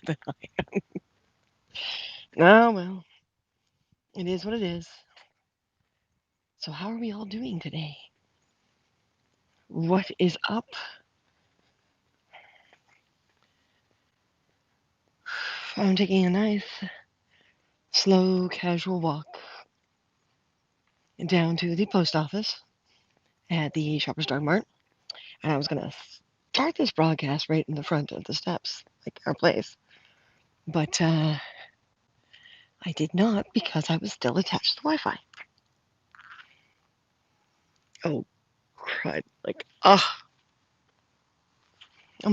than I am. Oh, well, it is what it is. So, how are we all doing today? What is up? I'm taking a nice, slow, casual walk down to the post office at the Shoppers Drug Mart. And I was going to start this broadcast right in the front of the steps, like our place. But I did not because I was still attached to the Wi Fi. Oh, crud. Like, I'm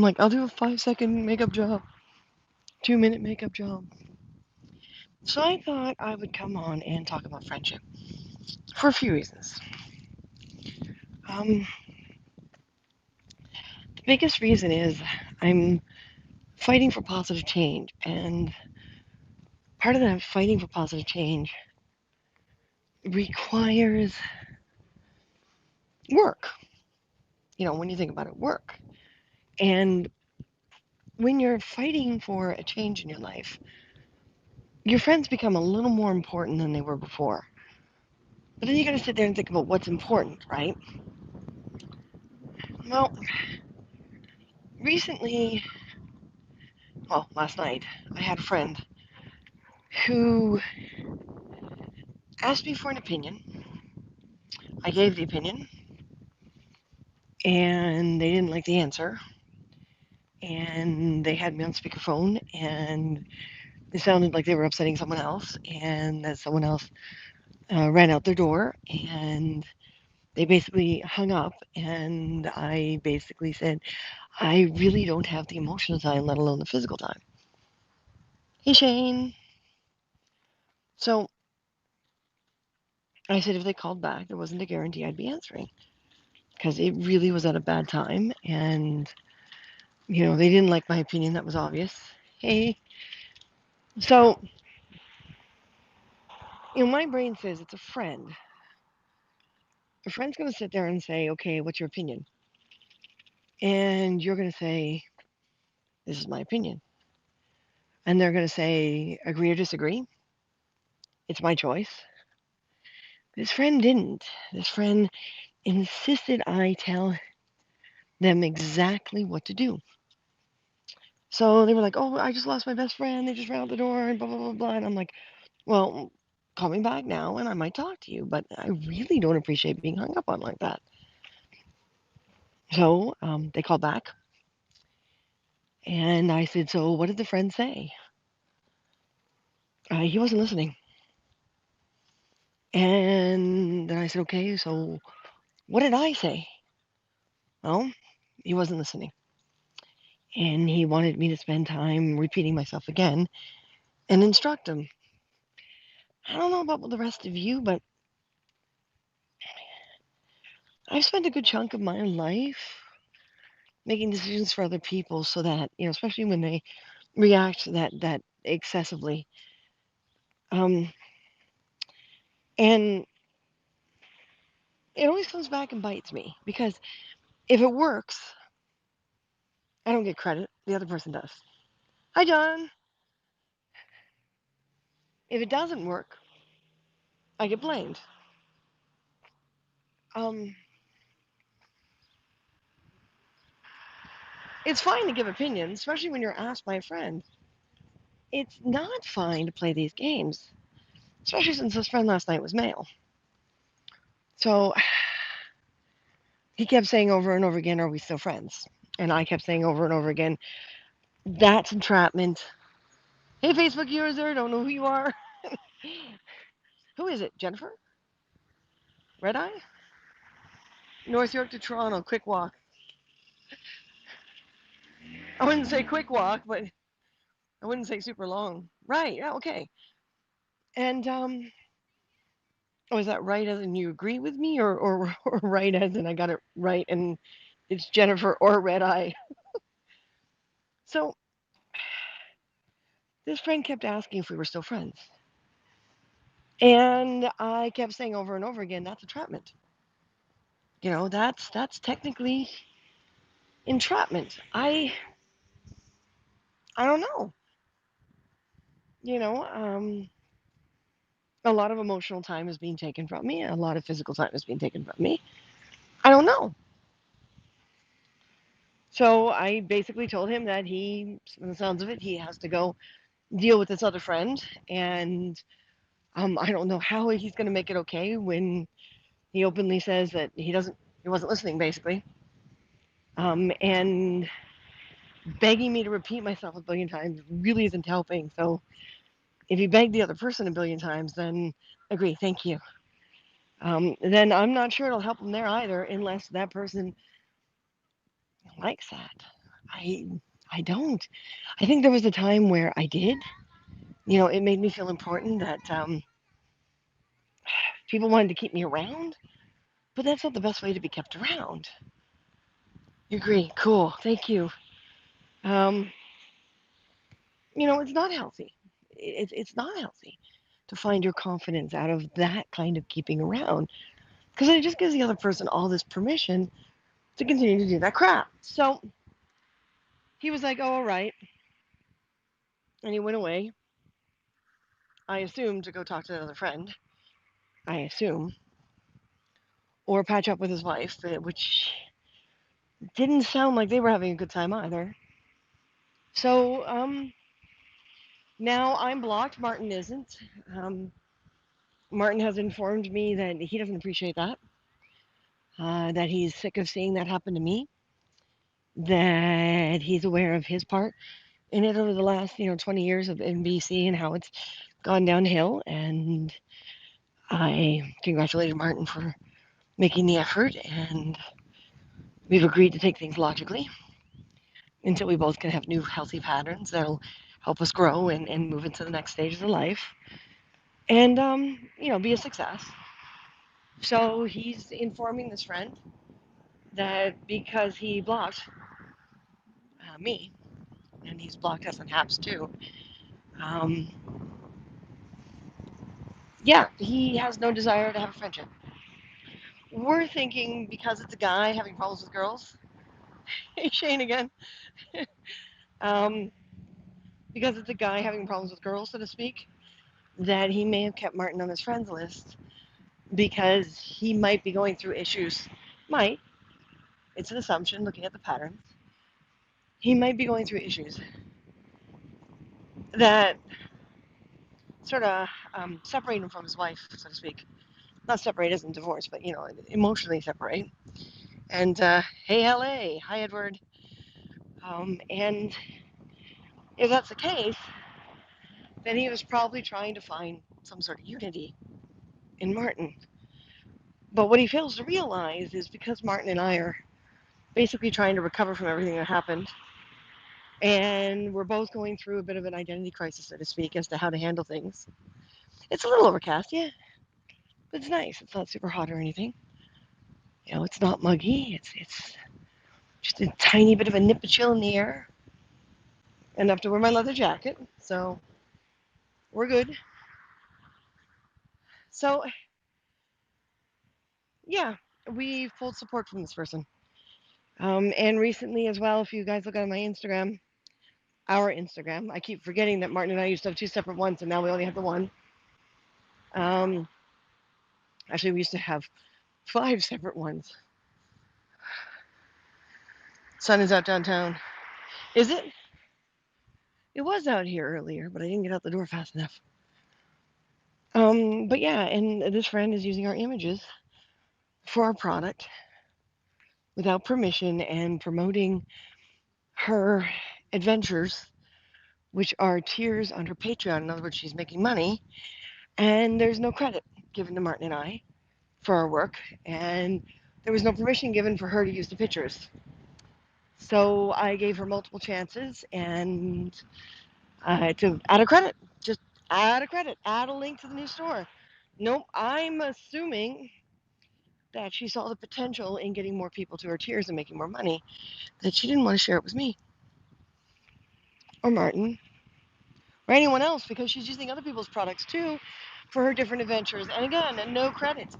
like, I'll do a 5-second makeup job, 2-minute makeup job. So I thought I would come on and talk about friendship for a few reasons. The biggest reason is I'm fighting for positive change, and part of that fighting for positive change requires work. When you think about it, work. And when you're fighting for a change in your life, your friends become a little more important than they were before. But then you got to sit there and think about what's important, right? Well, recently, well, last night, I had a friend who asked me for an opinion. I gave the opinion, and they didn't like the answer. And they had me on speakerphone, and it sounded like they were upsetting someone else, and that someone else ran out their door, and they basically hung up. And I basically said, I really don't have the emotional time, let alone the physical time. Hey, Shane. So I said if they called back, there wasn't a guarantee I'd be answering because it really was at a bad time. And, they didn't like my opinion. That was obvious. Hey. So, my brain says it's a friend. A friend's going to sit there and say, okay, what's your opinion? And you're going to say, this is my opinion. And they're going to say, agree or disagree. It's my choice. This friend didn't. This friend insisted I tell them exactly what to do. So they were like, oh, I just lost my best friend. They just ran out the door and blah, blah, blah, blah. And I'm like, well, call me back now and I might talk to you. But I really don't appreciate being hung up on like that. So they called back. And I said, so what did the friend say? He wasn't listening. And then I said, okay, so what did I say? Well, he wasn't listening. And he wanted me to spend time repeating myself again and instruct him. I don't know about the rest of you, but I've spent a good chunk of my life making decisions for other people so that, especially when they react that excessively. Um, and it always comes back and bites me because if it works, I don't get credit. The other person does. Hi, John. If it doesn't work, I get blamed. Um, it's fine to give opinions, especially when you're asked by a friend. It's not fine to play these games, especially since this friend last night was male. So he kept saying over and over again, are we still friends? And I kept saying over and over again, that's entrapment. Hey, Facebook user, don't know who you are. Who is it? Jennifer? Red Eye? North York to Toronto, quick walk. I wouldn't say quick walk, but I wouldn't say super long. Right, yeah, okay. And, oh, is that right as in you agree with me, or right as in I got it right and it's Jennifer or Red Eye? So this friend kept asking if we were still friends. And I kept saying over and over again, that's entrapment. That's technically entrapment. I don't know. you know, a lot of emotional time is being taken from me. A lot of physical time is being taken from me. I don't know. So I basically told him that he, from the sounds of it, he has to go deal with this other friend. And I don't know how he's going to make it okay when he openly says that he wasn't listening, basically. And begging me to repeat myself a billion times really isn't helping. So if you beg the other person a billion times, then agree, thank you. Then I'm not sure it'll help them there either, unless that person likes that. I I don't. I think there was a time where I did. You know, it made me feel important that people wanted to keep me around, but that's not the best way to be kept around. You agree? Cool. Thank you. Um, it's not healthy. It's not healthy to find your confidence out of that kind of keeping around because it just gives the other person all this permission to continue to do that crap. So he was like, "Oh, all right," and he went away. I assume to go talk to another friend. I assume, or patch up with his wife, which didn't sound like they were having a good time either. So now I'm blocked. Martin isn't. Um, Martin has informed me that he doesn't appreciate that. That he's sick of seeing that happen to me. That he's aware of his part in it over the last 20 years of NBC and how it's gone downhill. And I congratulated Martin for making the effort, and we've agreed to take things logically until we both can have new healthy patterns that'll help us grow and move into the next stages of life and be a success. So he's informing this friend that because he blocked me and he's blocked us on Haps too, um, yeah, he has no desire to have a friendship. We're thinking because it's a guy having problems with girls. Hey, Shane again. um, because it's a guy having problems with girls, so to speak, that he may have kept Martin on his friends list because he might be going through issues. Might. It's an assumption looking at the patterns. He might be going through issues that sort of separate him from his wife, so to speak. Not separate as in divorce, but, emotionally separate. And hey, LA. Hi, Edward. And if that's the case, then he was probably trying to find some sort of unity in Martin. But what he fails to realize is because Martin and I are basically trying to recover from everything that happened, and we're both going through a bit of an identity crisis, so to speak, as to how to handle things. It's a little overcast, yeah, but it's nice. It's not super hot or anything. It's not muggy. It's just a tiny bit of a nip of chill in the air. Enough to wear my leather jacket, so we're good. So yeah, we pulled support from this person. And recently as well, if you guys look at my Instagram, our Instagram, I keep forgetting that Martin and I used to have two separate ones, and now we only have the one. Um, Actually, we used to have five separate ones. Sun is out downtown. Is it? It was out here earlier, but I didn't get out the door fast enough. But yeah, and this friend is using our images for our product without permission and promoting her adventures, which are tiers on her Patreon. In other words, she's making money, and there's no credit given to Martin and I for our work, and there was no permission given for her to use the pictures. So I gave her multiple chances and to add a credit, just add a credit, add a link to the new store. Nope, I'm assuming that she saw the potential in getting more people to her tiers and making more money, that she didn't want to share it with me or Martin or anyone else because she's using other people's products too for her different adventures. And again, no credit.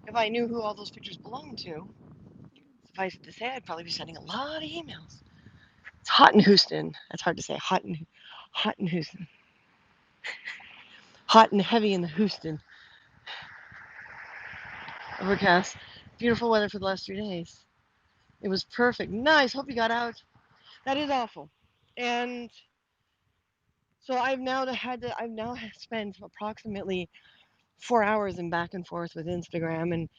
If I knew who all those pictures belonged to, suffice it to say, I'd probably be sending a lot of emails. It's hot in Houston. That's hard to say. Hot in Houston. Hot and heavy in the Houston. Overcast. Beautiful weather for the last 3 days. It was perfect. Nice. Hope you got out. That is awful. And so I've now spent approximately 4 hours in back and forth with Instagram, and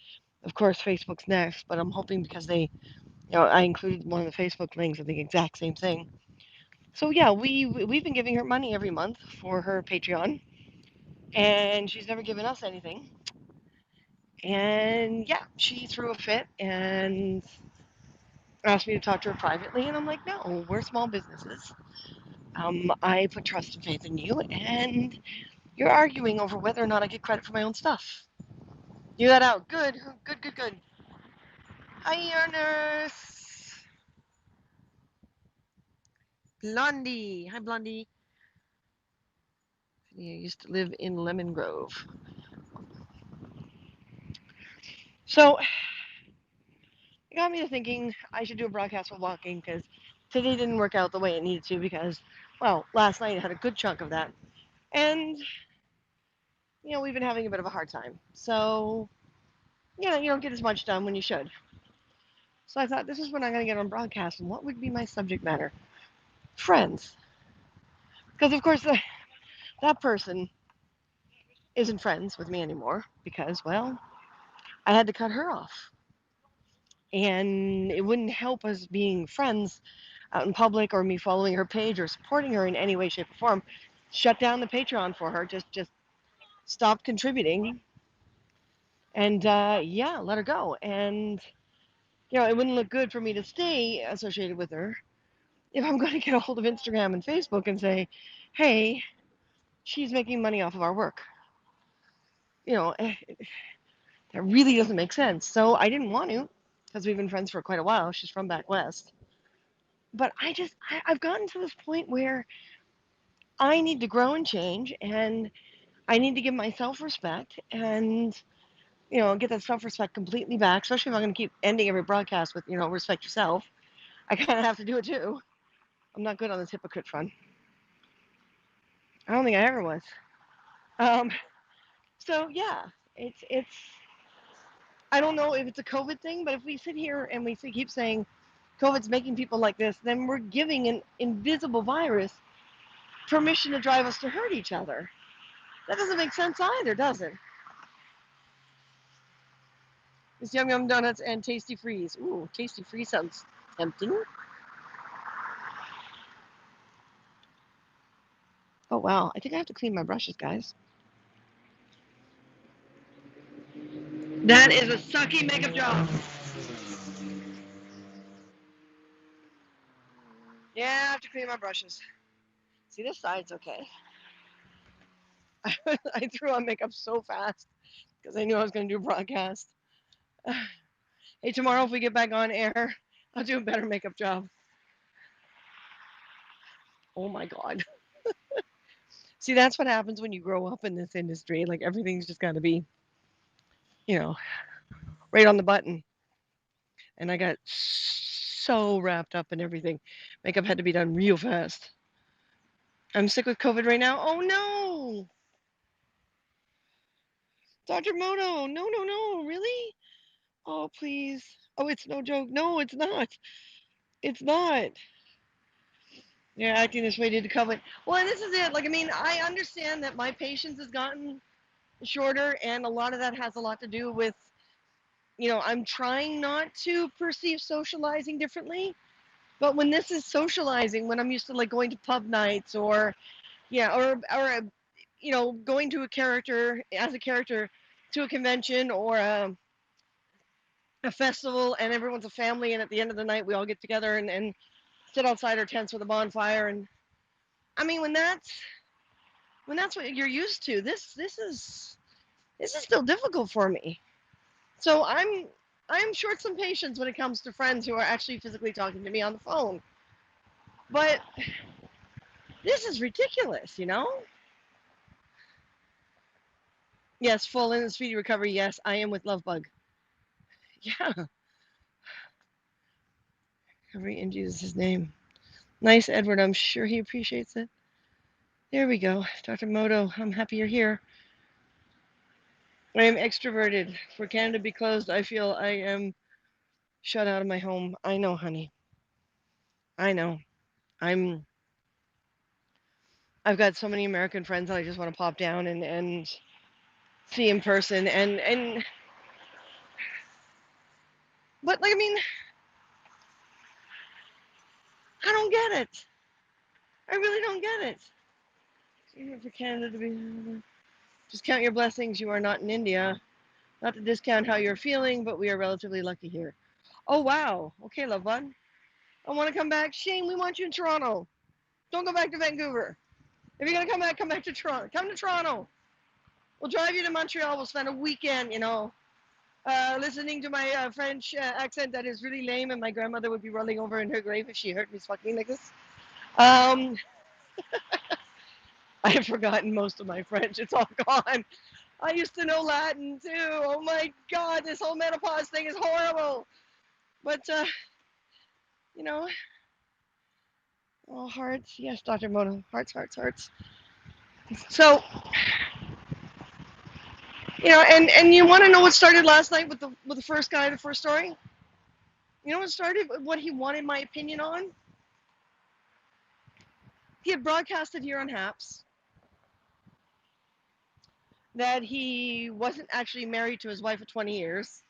of course Facebook's next. But I'm hoping because I included one of the Facebook links of the exact same thing. So yeah, we've been giving her money every month for her Patreon, and she's never given us anything. And yeah, she threw a fit and asked me to talk to her privately, and I'm like, no, we're small businesses. I put trust and faith in you, and you're arguing over whether or not I get credit for my own stuff. You got out. Good, good, good, good. Hi, Ernest. Blondie. Hi, Blondie. You used to live in Lemon Grove. So it got me to thinking I should do a broadcast while walking because today didn't work out the way it needed to because, well, last night I had a good chunk of that. And, we've been having a bit of a hard time. So, you don't get as much done when you should. So I thought this is when I'm going to get on broadcast, and what would be my subject matter? Friends. Because, of course, that person isn't friends with me anymore because, well, I had to cut her off. And it wouldn't help us being friends out in public or me following her page or supporting her in any way, shape, or form. Shut down the Patreon for her. Just stop contributing. And yeah, let her go. And it wouldn't look good for me to stay associated with her if I'm going to get a hold of Instagram and Facebook and say, hey, she's making money off of our work. That really doesn't make sense. So I didn't want to because we've been friends for quite a while. She's from back west. But I've gotten to this point where I need to grow and change, and I need to give myself respect and, get that self respect completely back, especially if I'm going to keep ending every broadcast with, respect yourself. I kind of have to do it too. I'm not good on this hypocrite front. I don't think I ever was. Um, so yeah, it's. I don't know if it's a COVID thing, but if we sit here and we keep saying COVID's making people like this, then we're giving an invisible virus permission to drive us to hurt each other. That doesn't make sense either, does it? It's Yum Yum Donuts and Tasty Freeze. Ooh, Tasty Freeze sounds tempting. Oh wow, I think I have to clean my brushes, guys. That is a sucky makeup job. Yeah, I have to clean my brushes. See, this side's okay. I threw on makeup so fast because I knew I was going to do a broadcast. Hey, tomorrow if we get back on air, I'll do a better makeup job. Oh my God. See, that's what happens when you grow up in this industry. Like everything's just got to be, you know, right on the button. And I got so wrapped up in everything. Makeup had to be done real fast. I'm sick with COVID right now. Oh no, Dr. Moto. No, no, no. Really? Oh, please. Oh, it's no joke. No, it's not. It's not. You're acting this way due to COVID. Well, and this is it. Like, I mean, I understand that my patience has gotten shorter, and a lot of that has a lot to do with, I'm trying not to perceive socializing differently. But when this is socializing, when I'm used to like going to pub nights or, yeah, or going to a character as a character to a convention or a festival, and everyone's a family, and at the end of the night we all get together and sit outside our tents with a bonfire. And I mean, when that's what you're used to, this is still difficult for me. So I'm short some patience when it comes to friends who are actually physically talking to me on the phone. But this is ridiculous. Yes, full and speedy recovery. Yes, I am with Lovebug. Yeah, recovery in Jesus' name. Nice, Edward. I'm sure he appreciates it. There we go. Dr. Moto, I'm happy you're here. I am extroverted. For Canada to be closed, I feel I am shut out of my home. I know, honey. I know. I'm I've got so many American friends that I just want to pop down and see in person and but like I mean, I don't get it. I really don't get it. Even for Canada to be just count your blessings, you are not in India. Not to discount how you're feeling, but we are relatively lucky here. Oh wow. Okay, love bud. I want to come back. Shane, we want you in Toronto. Don't go back to Vancouver. If you're gonna come back to Toronto. Come to Toronto. We'll drive you to Montreal. We'll spend a weekend, listening to my French accent that is really lame, and my grandmother would be rolling over in her grave if she heard me talking like this. Um, I have forgotten most of my French. It's all gone. I used to know Latin too. Oh my God, this whole menopause thing is horrible. But, you know, oh, hearts. Yes, Dr. Mono. Hearts, hearts, hearts. So, and you want to know what started last night with the first guy, the first story? You know what started? What he wanted my opinion on? He had broadcasted here on HAPS that he wasn't actually married to his wife of 20 years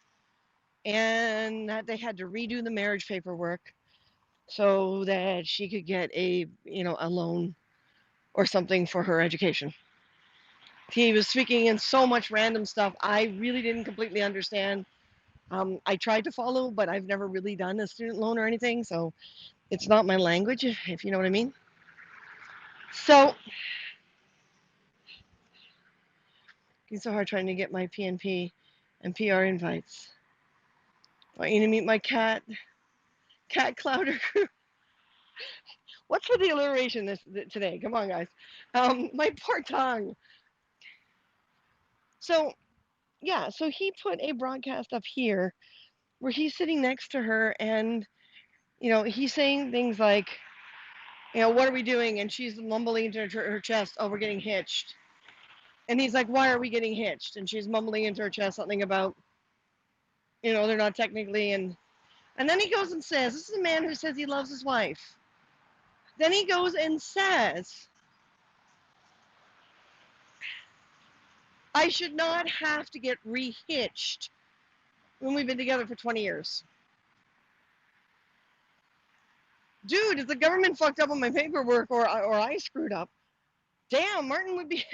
and that they had to redo the marriage paperwork so that she could get a loan or something for her education. He was speaking in so much random stuff. I really didn't completely understand. I tried to follow, but I've never really done a student loan or anything, so it's not my language, if you know what I mean. So it's so hard trying to get my PNP and PR invites. I want you to meet my cat clouder crew. What's for the alliteration today? Come on, guys. My poor tongue. So yeah, so he put a broadcast up here where he's sitting next to her, and he's saying things like, what are we doing? And she's mumbling into her chest, oh, we're getting hitched. And he's like, why are we getting hitched? And she's mumbling into her chest something about, they're not technically. And then he goes and says, this is a man who says he loves his wife. Then he goes and says, I should not have to get rehitched when we've been together for 20 years. Dude, if the government fucked up on my paperwork or I screwed up, damn, Martin would be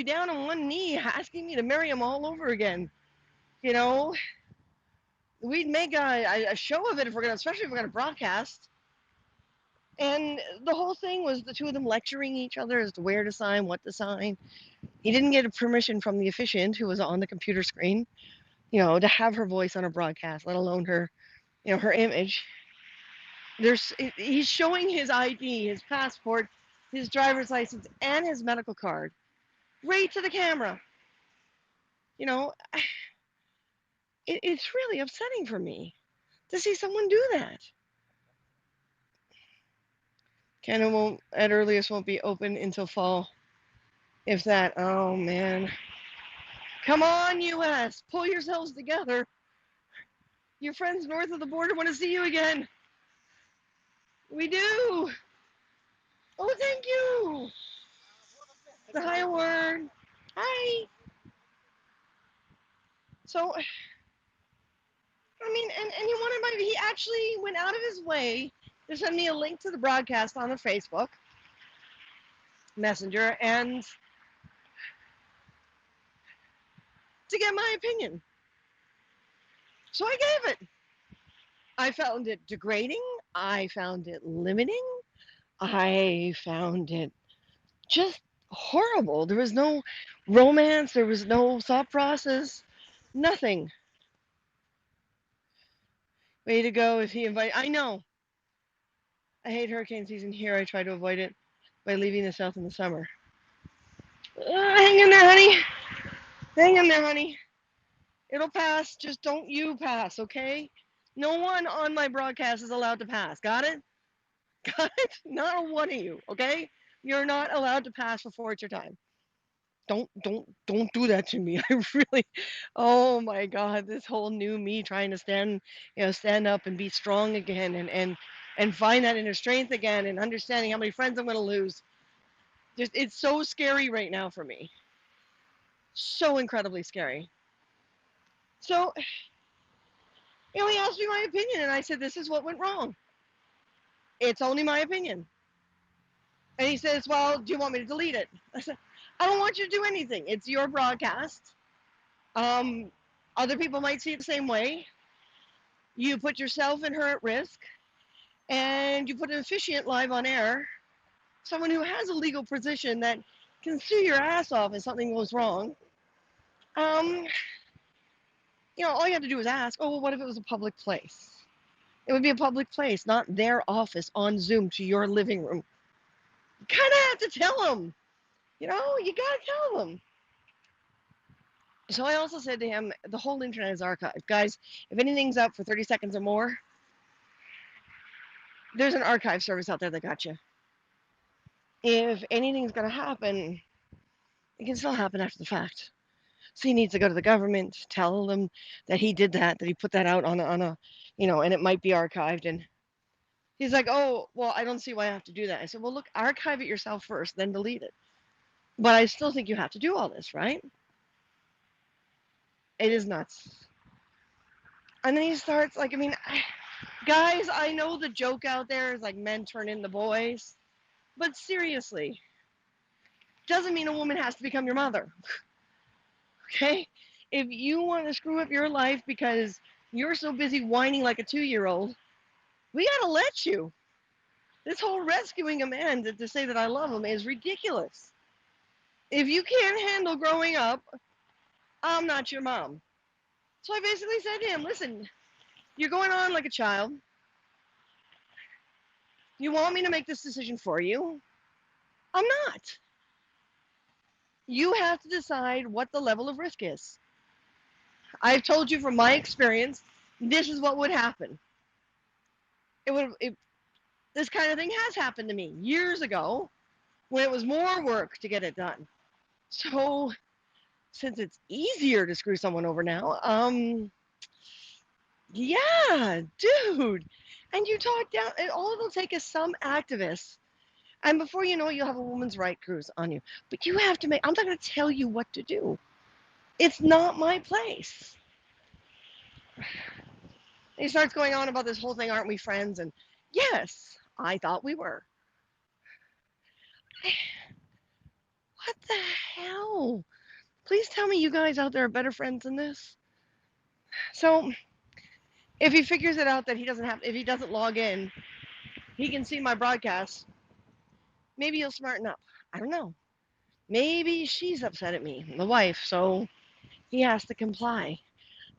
down on one knee asking me to marry him all over again. We'd make a show of it especially if we're gonna broadcast. And the whole thing was the two of them lecturing each other as to where to sign, what to sign. He didn't get a permission from the officiant who was on the computer screen, to have her voice on a broadcast, let alone her, her image. He's showing his ID, his passport, his driver's license, and his medical card right to the camera. It's really upsetting for me to see someone do that. Canada at earliest won't be open until fall. If that, oh man. Come on, US, pull yourselves together. Your friends north of the border want to see you again. We do. Oh, thank you. The high word. Hi. So, I mean, and you wanted he actually went out of his way to send me a link to the broadcast on the Facebook Messenger and to get my opinion. So I gave it. I found it degrading. I found it limiting. I found it just horrible. There was no romance. There was no thought process. Nothing. Way to go if he invited. I know. I hate hurricane season here. I try to avoid it by leaving the south in the summer. Hang in there, honey. Hang in there, honey. It'll pass. Just don't you pass, okay? No one on my broadcast is allowed to pass. Got it? Got it? Not one of you, okay? You're not allowed to pass before it's your time. Don't do that to me. I really, oh my God, this whole new me trying to stand up and be strong again and find that inner strength again and understanding how many friends I'm going to lose. Just it's so scary right now for me. So incredibly scary. So, he asked me my opinion and I said, this is what went wrong. It's only my opinion. And he says, well, do you want me to delete it? I said, I don't want you to do anything. It's your broadcast. Um, Other people might see it the same way. You put yourself and her at risk, and you put an officiant live on air, someone who has a legal position that can sue your ass off if something goes wrong. Um, all you have to do is ask, oh, well, what if it was a public place? It would be a public place, not their office on Zoom to your living room. You kind of have to tell them. You got to tell them. So I also said to him, the whole internet is archived. Guys, if anything's up for 30 seconds or more, there's an archive service out there that got you. If anything's going to happen, it can still happen after the fact. So he needs to go to the government, tell them that he did that he put that out on a and it might be archived. And he's like, oh, well, I don't see why I have to do that. I said, well, look, archive it yourself first, then delete it. But I still think you have to do all this, right? It is nuts. And then he starts guys, I know the joke out there is like men turn into boys, but seriously, doesn't mean a woman has to become your mother. Okay? If you want to screw up your life because you're so busy whining like a 2-year-old, we gotta let you. This whole rescuing a man to say that I love him is ridiculous. If you can't handle growing up, I'm not your mom. So I basically said to him, listen, you're going on like a child. You want me to make this decision for you? I'm not. You have to decide what the level of risk is. I've told you from my experience, this is what would happen. This kind of thing has happened to me years ago when it was more work to get it done. So since it's easier to screw someone over now, yeah, dude. And you talk down, and all it'll take is some activists. And before you know it, you'll have a woman's right cruise on you. But you have to I'm not going to tell you what to do. It's not my place. And he starts going on about this whole thing, aren't we friends? And yes, I thought we were. What the hell? Please tell me you guys out there are better friends than this. So if he figures it out that if he doesn't log in, he can see my broadcast. Maybe he'll smarten up. I don't know. Maybe she's upset at me, the wife, so he has to comply.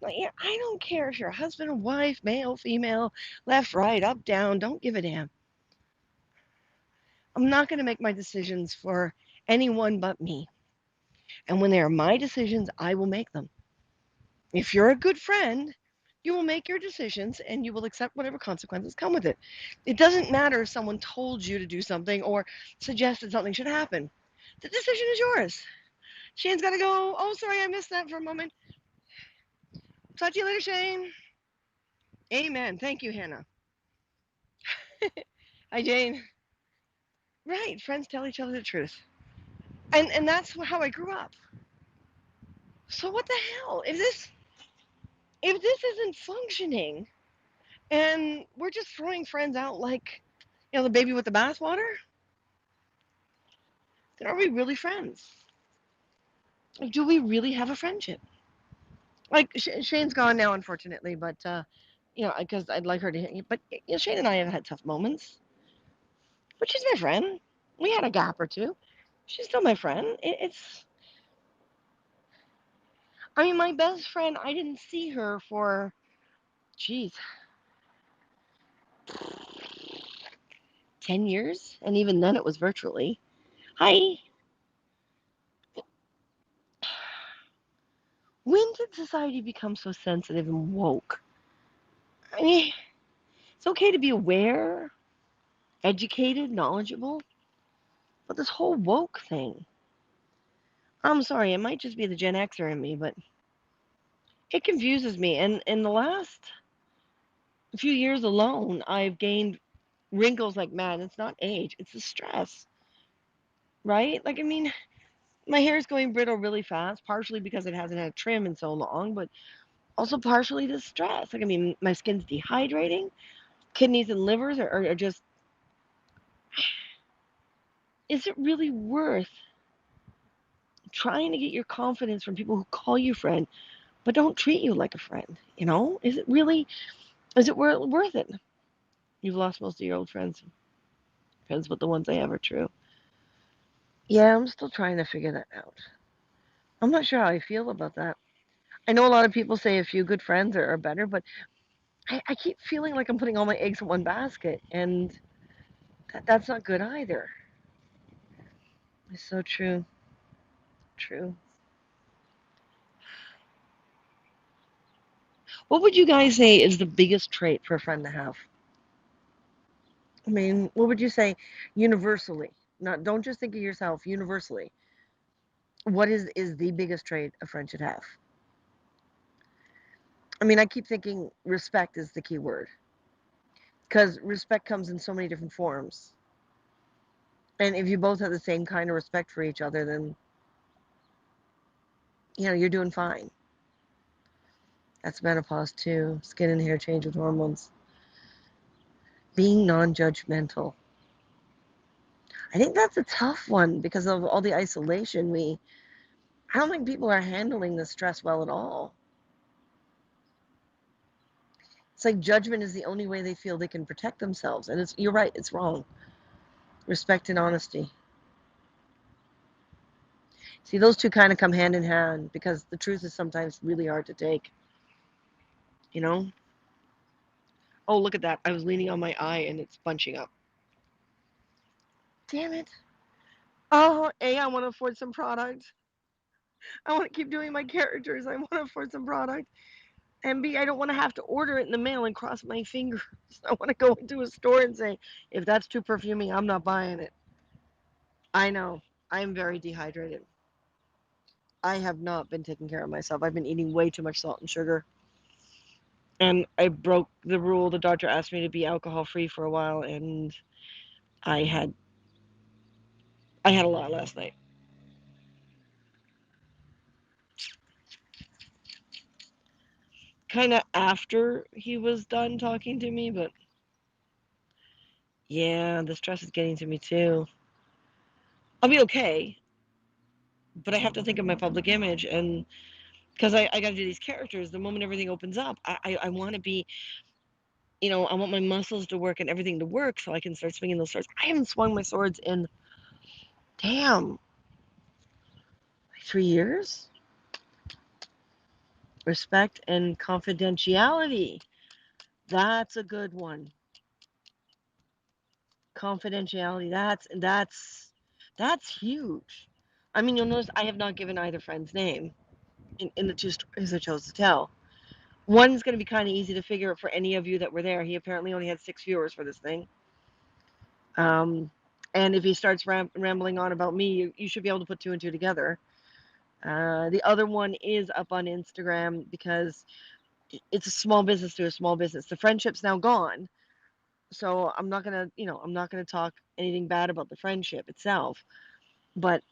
But yeah, I don't care if you're husband or wife, male, female, left, right, up, down. Don't give a damn. I'm not going to make my decisions for anyone but me. And when they are my decisions, I will make them. If you're a good friend, you will make your decisions and you will accept whatever consequences come with it. It doesn't matter if someone told you to do something or suggested something should happen. The decision is yours. Shane's got to go. Oh, sorry, I missed that for a moment. Talk to you later, Shane. Amen. Thank you, Hannah. Hi, Jane. Right, friends tell each other the truth. And that's how I grew up. So what the hell? If this isn't functioning and we're just throwing friends out like, the baby with the bathwater, then are we really friends? Like, do we really have a friendship? Like Shane's gone now, unfortunately, but because I'd like her to hear. But Shane and I have had tough moments. But she's my friend. We had a gap or two. She's still my friend. My best friend, I didn't see her for, geez, 10 years. And even then it was virtually. Hi. When did society become so sensitive and woke? It's okay to be aware, educated, knowledgeable. But this whole woke thing, I'm sorry, it might just be the Gen Xer in me, but it confuses me. And in the last few years alone, I've gained wrinkles like mad. It's not age, it's the stress, right? Like, I mean, my hair is going brittle really fast, partially because it hasn't had trim in so long, but also partially the stress. Like, I mean, my skin's dehydrating, kidneys and livers are just, is it really worth trying to get your confidence from people who call you friend but don't treat you like a friend? Is it really, is it worth it? You've lost most of your old friends. Depends what the ones I have are true. Yeah, I'm still trying to figure that out. I'm not sure how I feel about that. I know a lot of people say a few good friends are better, but I keep feeling like I'm putting all my eggs in one basket, and that's not good either. It's so true. True. What would you guys say is the biggest trait for a friend to have? I mean, what would you say universally? Not, don't just think of yourself, universally. What is the biggest trait a friend should have? I mean, I keep thinking respect is the key word, because respect comes in so many different forms. And if you both have the same kind of respect for each other, then you're doing fine. That's menopause too. Skin and hair change with hormones. Being non-judgmental. I think that's a tough one because of all the isolation. I don't think people are handling the stress well at all. It's like judgment is the only way they feel they can protect themselves. And you're right, it's wrong. Respect and honesty. See, those two kind of come hand in hand because the truth is sometimes really hard to take, you know? Oh, look at that. I was leaning on my eye and it's bunching up. Damn it. Oh, A, I want to afford some product. I want to keep doing my characters. I want to afford some product. And B, I don't want to have to order it in the mail and cross my fingers. I want to go into a store and say, if that's too perfuming, I'm not buying it. I know. I am very dehydrated. I have not been taking care of myself. I've been eating way too much salt and sugar. And I broke the rule. The doctor asked me to be alcohol free for a while, and I had I had a lot last night. Kind of after he was done talking to me, but yeah, the stress is getting to me too. I'll be okay, but I have to think of my public image, and because I got to do these characters, the moment everything opens up, I want to be, I want my muscles to work and everything to work so I can start swinging those swords. I haven't swung my swords in, damn, like 3 years. Respect and confidentiality. That's a good one. Confidentiality. That's huge. I mean, you'll notice I have not given either friend's name in the two stories I chose to tell. One's going to be kind of easy to figure out for any of you that were there. He apparently only had 6 viewers for this thing. And if he starts rambling on about me, you should be able to put two and two together. The other one is up on Instagram because it's a small business to a small business. The friendship's now gone, so I'm not gonna talk anything bad about the friendship itself. But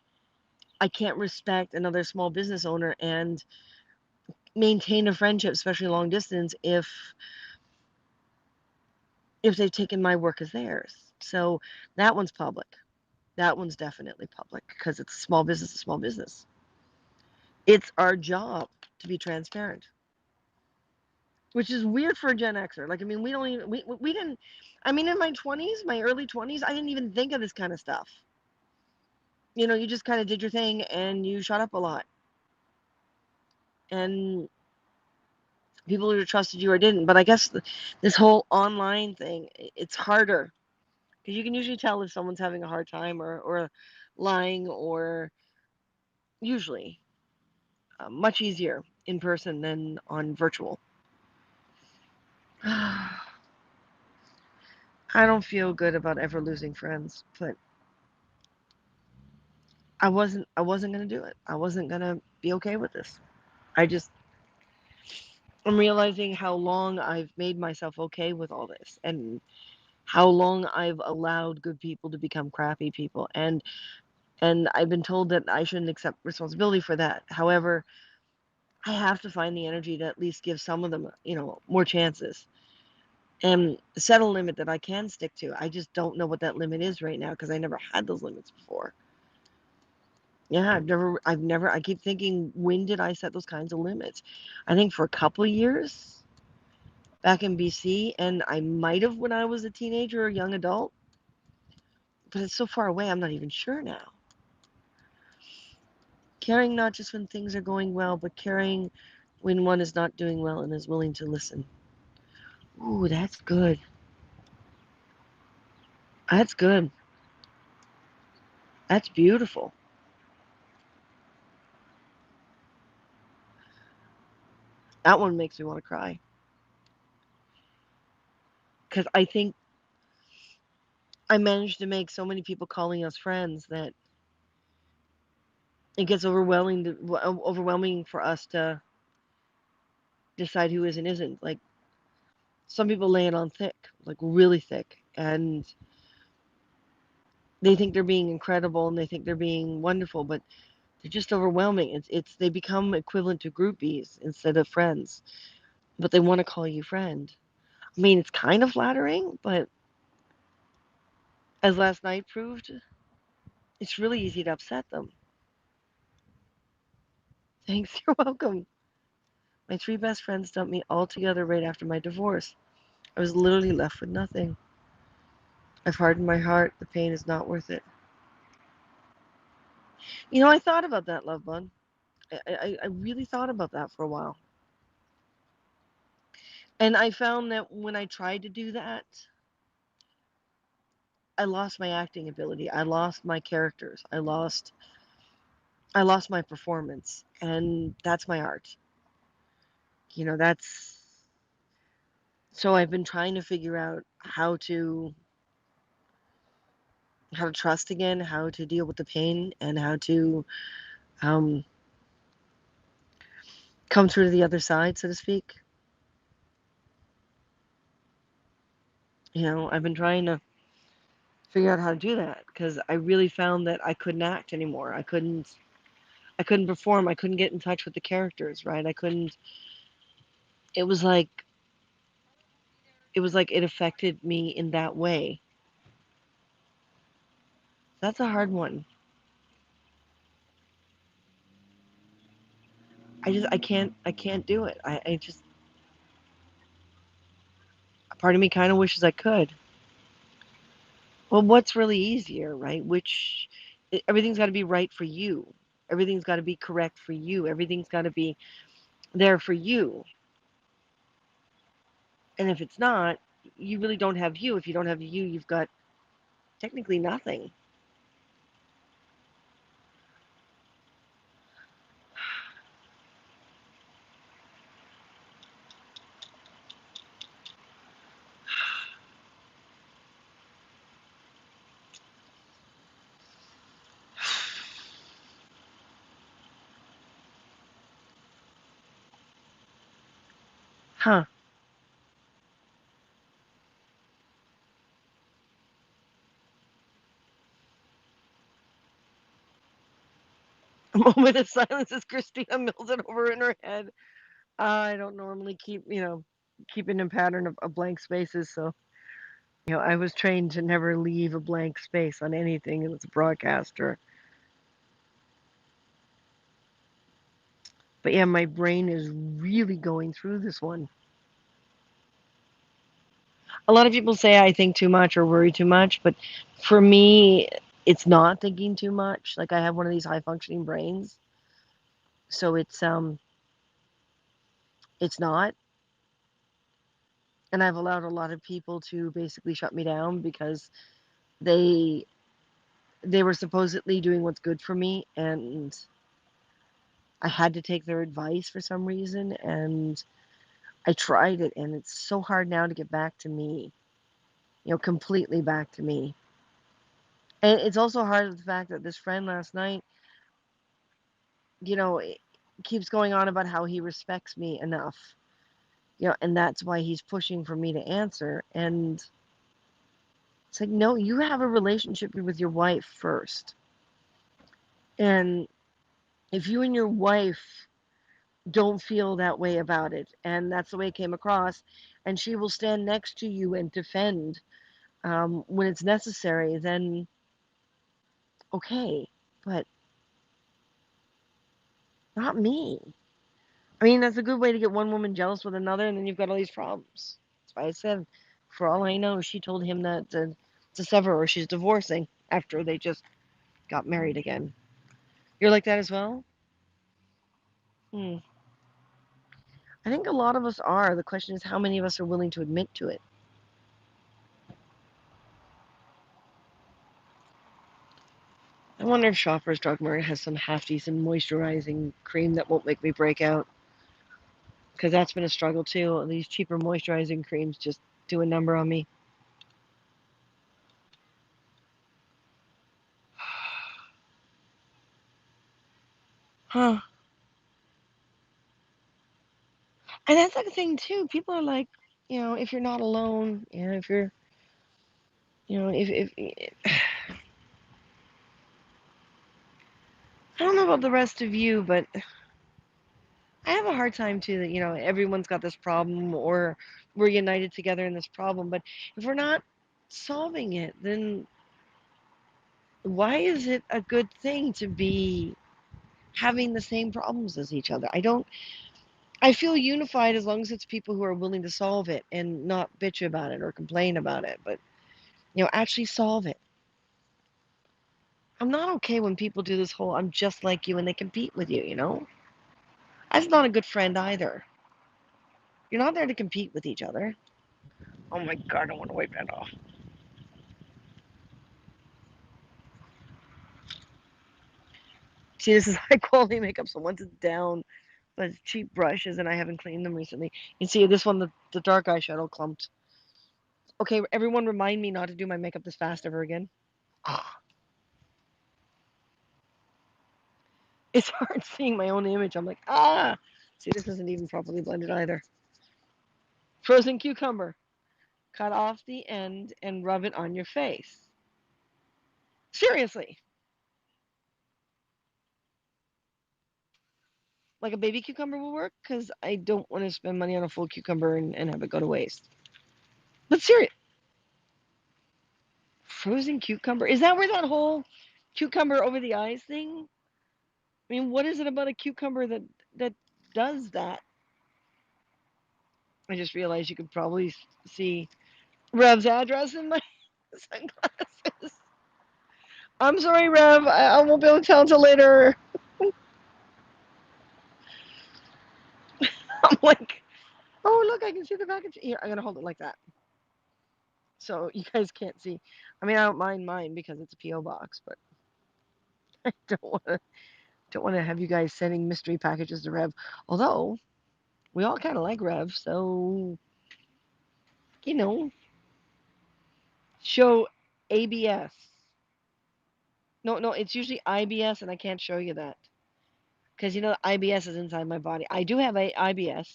I can't respect another small business owner and maintain a friendship, especially long distance, if they've taken my work as theirs. So that one's public. That one's definitely public because it's a small business, a small business. It's our job to be transparent, which is weird for a Gen Xer. Like, I mean, we don't even, we didn't, I mean, in my 20s, my early 20s, I didn't even think of this kind of stuff. You just kind of did your thing and you shut up a lot. And people either trusted you or didn't. But I guess this whole online thing, it's harder because you can usually tell if someone's having a hard time or lying or usually much easier in person than on virtual. I don't feel good about ever losing friends, but I wasn't gonna do it. I wasn't gonna be okay with this. I just I'm realizing how long I've made myself okay with all this and how long I've allowed good people to become crappy people. And I've been told that I shouldn't accept responsibility for that. However, I have to find the energy to at least give some of them, more chances and set a limit that I can stick to. I just don't know what that limit is right now because I never had those limits before. Yeah, I keep thinking, when did I set those kinds of limits? I think for a couple of years back in BC, and I might have when I was a teenager or a young adult, but it's so far away, I'm not even sure now. Caring not just when things are going well, but caring when one is not doing well and is willing to listen. Ooh, that's good. That's good. That's beautiful. That one makes me want to cry because I think I managed to make so many people calling us friends that it gets overwhelming for us to decide who is and isn't. Like some people lay it on thick, like really thick, and they think they're being incredible and they think they're being wonderful, but they're just overwhelming. It's they become equivalent to groupies instead of friends, but they want to call you friend. I mean, it's kind of flattering, but as last night proved, it's really easy to upset them. Thanks, you're welcome. My three best friends dumped me all together right after my divorce. I was literally left with nothing. I've hardened my heart. The pain is not worth it. I thought about that, love bun. I really thought about that for a while. And I found that when I tried to do that, I lost my acting ability. I lost my characters. I lost my performance. And that's my art. That's so I've been trying to figure out how to trust again, how to deal with the pain and how to um come through to the other side, so to speak. I've been trying to figure out how to do that because I really found that I couldn't act anymore. I couldn't perform. I couldn't get in touch with the characters, right? I couldn't. It was like it affected me in that way. That's a hard one. I can't do it. I just a part of me kind of wishes I could. Well, what's really easier, right? Everything's got to be right for you. Everything's got to be correct for you. Everything's got to be there for you. And if it's not, you really don't have you. If you don't have you, you've got technically nothing. Huh. A moment of silence as Christina mills it over in her head. I don't normally keep in a pattern of blank spaces, so I was trained to never leave a blank space on anything as a broadcaster. But yeah, my brain is really going through this one. A lot of people say I think too much or worry too much, but for me, it's not thinking too much. Like I have one of these high functioning brains, so it's not. And I've allowed a lot of people to basically shut me down because they they were supposedly doing what's good for me, and I had to take their advice for some reason, and I tried it, and it's so hard now to get back to me, completely back to me. And it's also hard with the fact that this friend last night, it keeps going on about how he respects me enough, and that's why he's pushing for me to answer. And it's like, no, you have a relationship with your wife first. And if you and your wife don't feel that way about it, and that's the way it came across, and she will stand next to you and defend when it's necessary, then okay, but not me. I mean, that's a good way to get one woman jealous with another, and then you've got all these problems. That's why I said, for all I know, she told him that to sever, or she's divorcing after they just got married again. You're like that as well? Hmm. I think a lot of us are. The question is how many of us are willing to admit to it. I wonder if Shoppers Drug Mart has some half decent moisturizing cream that won't make me break out. Because that's been a struggle too. These cheaper moisturizing creams just do a number on me. Huh. And that's like the thing too. People are like, if you're not alone, if you're, if I don't know about the rest of you, but I have a hard time too that, everyone's got this problem or we're united together in this problem. But if we're not solving it, then why is it a good thing to be having the same problems as each other? I feel unified as long as it's people who are willing to solve it and not bitch about it or complain about it, but, actually solve it. I'm not okay when people do this whole I'm just like you and they compete with you. That's not a good friend either. You're not there to compete with each other. Oh my god, I want to wipe that off. See, this is high quality makeup, so once it's down, but it's cheap brushes and I haven't cleaned them recently. You see this one, the dark eyeshadow clumped. Okay, everyone remind me not to do my makeup this fast ever again. It's hard seeing my own image. I'm like, ah! See, this isn't even properly blended either. Frozen cucumber. Cut off the end and rub it on your face. Seriously. Like a baby cucumber will work because I don't want to spend money on a full cucumber and have it go to waste. But serious, frozen cucumber? Is that where that whole cucumber over the eyes thing? I mean, what is it about a cucumber that does that? I just realized you could probably see Rev's address in my sunglasses. I'm sorry, Rev. I won't be able to tell until later. I'm like, oh, look, I can see the package. Here, I'm going to hold it like that. So you guys can't see. I mean, I don't mind mine because it's a P.O. box, but I don't want to have you guys sending mystery packages to Rev. Although, we all kind of like Rev, so, you know, show ABS. No, no, it's usually IBS, and I can't show you that. Because, IBS is inside my body. I do have a IBS.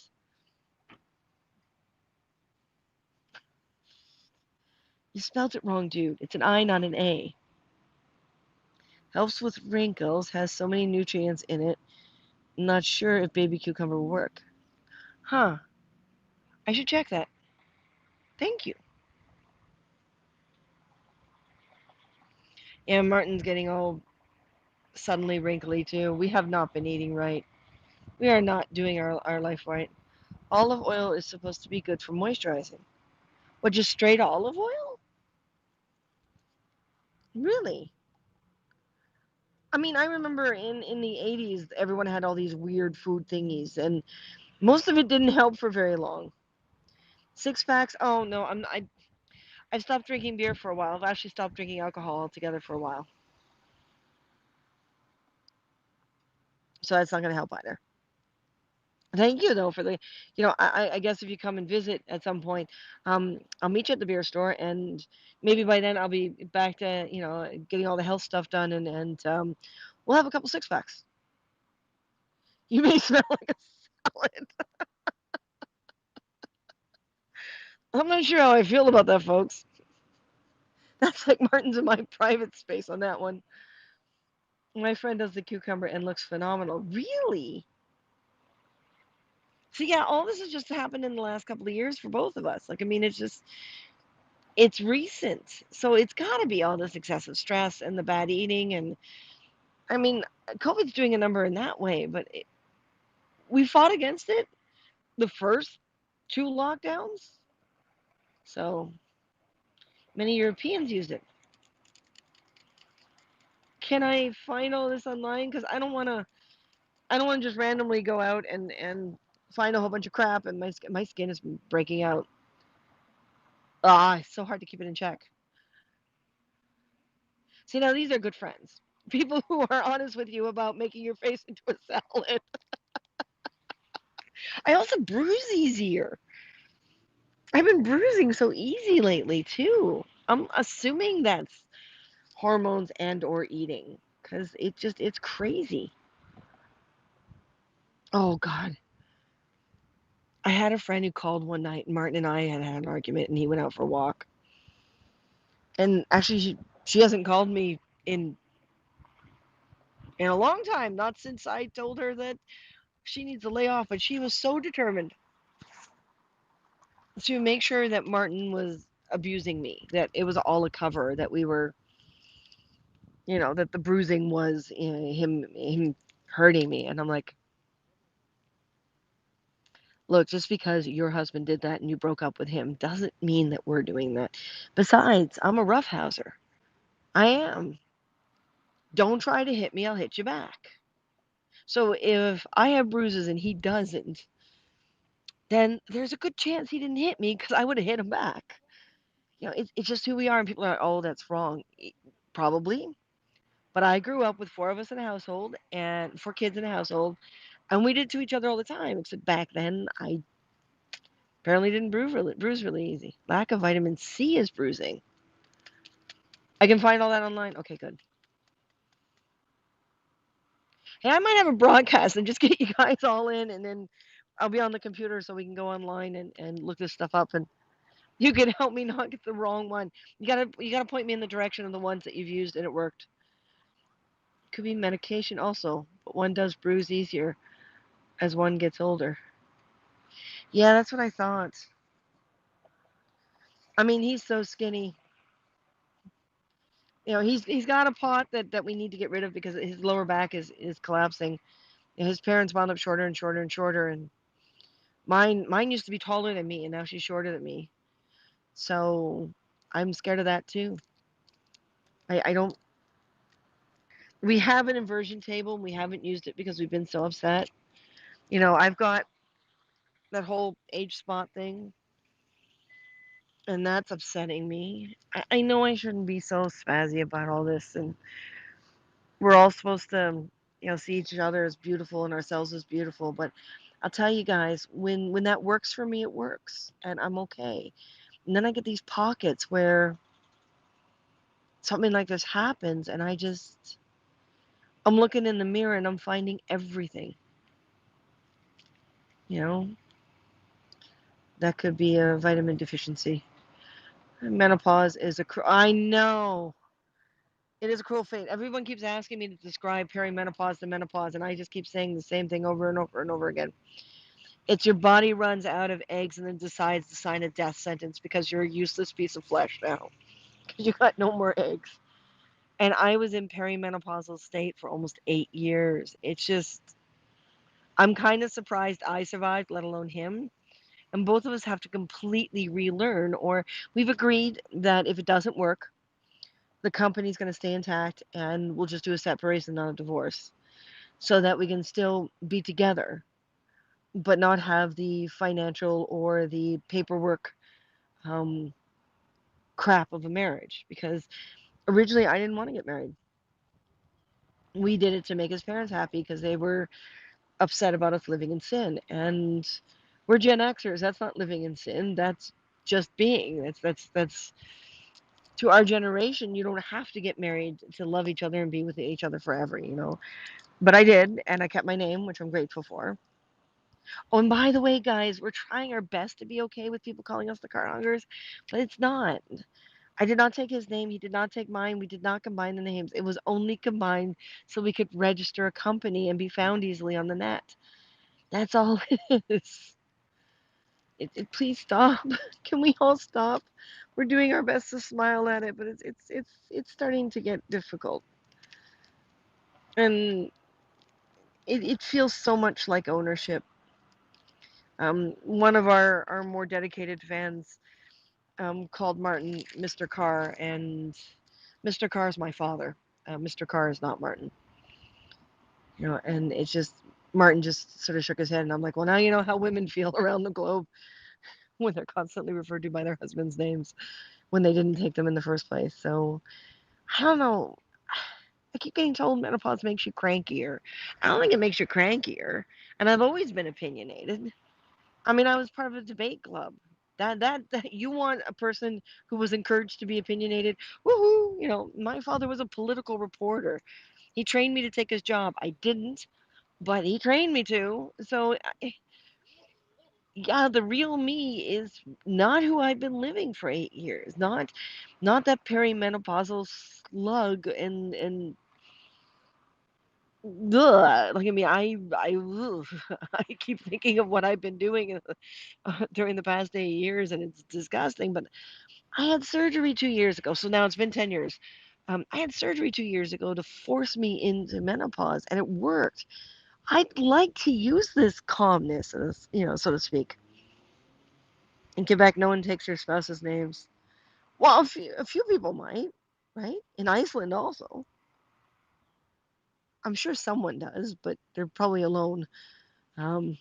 You spelled it wrong, dude. It's an I, not an A. Helps with wrinkles, has so many nutrients in it. Not sure if baby cucumber will work. Huh. I should check that. Thank you. Yeah, Martin's getting all suddenly wrinkly too. We have not been eating right. We are not doing our life right. Olive oil is supposed to be good for moisturizing. What, just straight olive oil? Really? I mean, I remember in the 80s, everyone had all these weird food thingies, and most of it didn't help for very long. Six packs? Oh no, I've stopped drinking beer for a while. I've actually stopped drinking alcohol altogether for a while, so that's not going to help either. Thank you though for I guess if you come and visit at some point, I'll meet you at the beer store, and maybe by then I'll be back to getting all the health stuff done, and we'll have a couple six packs. You may smell like a salad. I'm not sure how I feel about that, folks. That's like Martin's in my private space on that one. My friend does the cucumber and looks phenomenal. Really? So yeah, all this has just happened in the last couple of years for both of us. Like, I mean, it's recent. So it's got to be all this excessive stress and the bad eating. And I mean, COVID's doing a number in that way, but we fought against it the first two lockdowns. So many Europeans used it. Can I find all this online? Because I don't want to just randomly go out and find a whole bunch of crap and my skin is breaking out. It's so hard to keep it in check. See, now these are good friends. People who are honest with you about making your face into a salad. I also bruise easier. I've been bruising so easy lately too. I'm assuming that's hormones and or eating because it's crazy. Oh God. I had a friend who called one night and Martin and I had had an argument and he went out for a walk. And actually she hasn't called me in a long time, not since I told her that she needs to lay off, but she was so determined to make sure that Martin was abusing me, that it was all a cover, that we were, that the bruising was him hurting me. And I'm like, look, just because your husband did that and you broke up with him doesn't mean that we're doing that. Besides, I'm a roughhouser. I am. Don't try to hit me, I'll hit you back. So if I have bruises and he doesn't, then there's a good chance he didn't hit me because I would have hit him back. It's just who we are, and people are like, oh, that's wrong. Probably. But I grew up with four of us in a household and four kids in a household, and we did to each other all the time. Except back then, I apparently didn't bruise really easy. Lack of vitamin C is bruising. I can find all that online. Okay, good. Hey, I might have a broadcast and just get you guys all in, and then I'll be on the computer so we can go online and look this stuff up, and you can help me not get the wrong one. You gotta point me in the direction of the ones that you've used and it worked. Could be medication also, but one does bruise easier as one gets older. Yeah, that's what I thought. I mean, he's so skinny. He's got a pot that we need to get rid of because his lower back is collapsing. His parents wound up shorter and shorter and shorter, and mine used to be taller than me, and now she's shorter than me. So I'm scared of that too. I don't. We have an inversion table, and we haven't used it because we've been so upset. I've got that whole age spot thing, and that's upsetting me. I know I shouldn't be so spazzy about all this, and we're all supposed to, see each other as beautiful and ourselves as beautiful. But I'll tell you guys, when that works for me, it works, and I'm okay. And then I get these pockets where something like this happens, and I'm looking in the mirror and I'm finding everything. You know, that could be a vitamin deficiency. Menopause is I know. It is a cruel fate. Everyone keeps asking me to describe perimenopause to menopause, and I just keep saying the same thing over and over and over again. It's your body runs out of eggs and then decides to sign a death sentence because you're a useless piece of flesh now. Because you got no more eggs. And I was in perimenopausal state for almost 8 years. It's just, I'm kind of surprised I survived, let alone him. And both of us have to completely relearn, or we've agreed that if it doesn't work, the company's going to stay intact and we'll just do a separation, not a divorce, so that we can still be together, but not have the financial or the paperwork um, crap of a marriage. Because originally I didn't want to get married. We did it to make his parents happy because they were upset about us living in sin. And we're Gen Xers. That's not living in sin. That's just being. That's to our generation. You don't have to get married to love each other and be with each other forever. But I did, and I kept my name, which I'm grateful for. Oh, and by the way, guys, we're trying our best to be okay with people calling us the car hungers, but it's not. I did not take his name. He did not take mine. We did not combine the names. It was only combined so we could register a company and be found easily on the net. That's all it is. Please stop. Can we all stop? We're doing our best to smile at it, but it's starting to get difficult, and it feels so much like ownership. One of our more dedicated fans called Martin Mr. Carr, and Mr. Carr is my father. Mr. Carr is not Martin. And it's just Martin just sort of shook his head, and I'm like, well, now you know how women feel around the globe when they're constantly referred to by their husbands' names when they didn't take them in the first place. So I don't know. I keep getting told menopause makes you crankier. I don't think it makes you crankier, and I've always been opinionated. I mean, I was part of a debate club. That you want a person who was encouraged to be opinionated. Woohoo! My father was a political reporter. He trained me to take his job. I didn't, but he trained me to. So, yeah, the real me is not who I've been living for 8 years. Not that perimenopausal slug and ugh. Like, I mean, ugh. I keep thinking of what I've been doing during the past 8 years, and it's disgusting. But I had surgery 2 years ago, so now it's been 10 years. I had surgery 2 years ago to force me into menopause, and it worked. I'd like to use this calmness, so to speak. In Quebec, no one takes their spouse's names. Well, a few people might, right? In Iceland, also. I'm sure someone does, but they're probably alone. Um,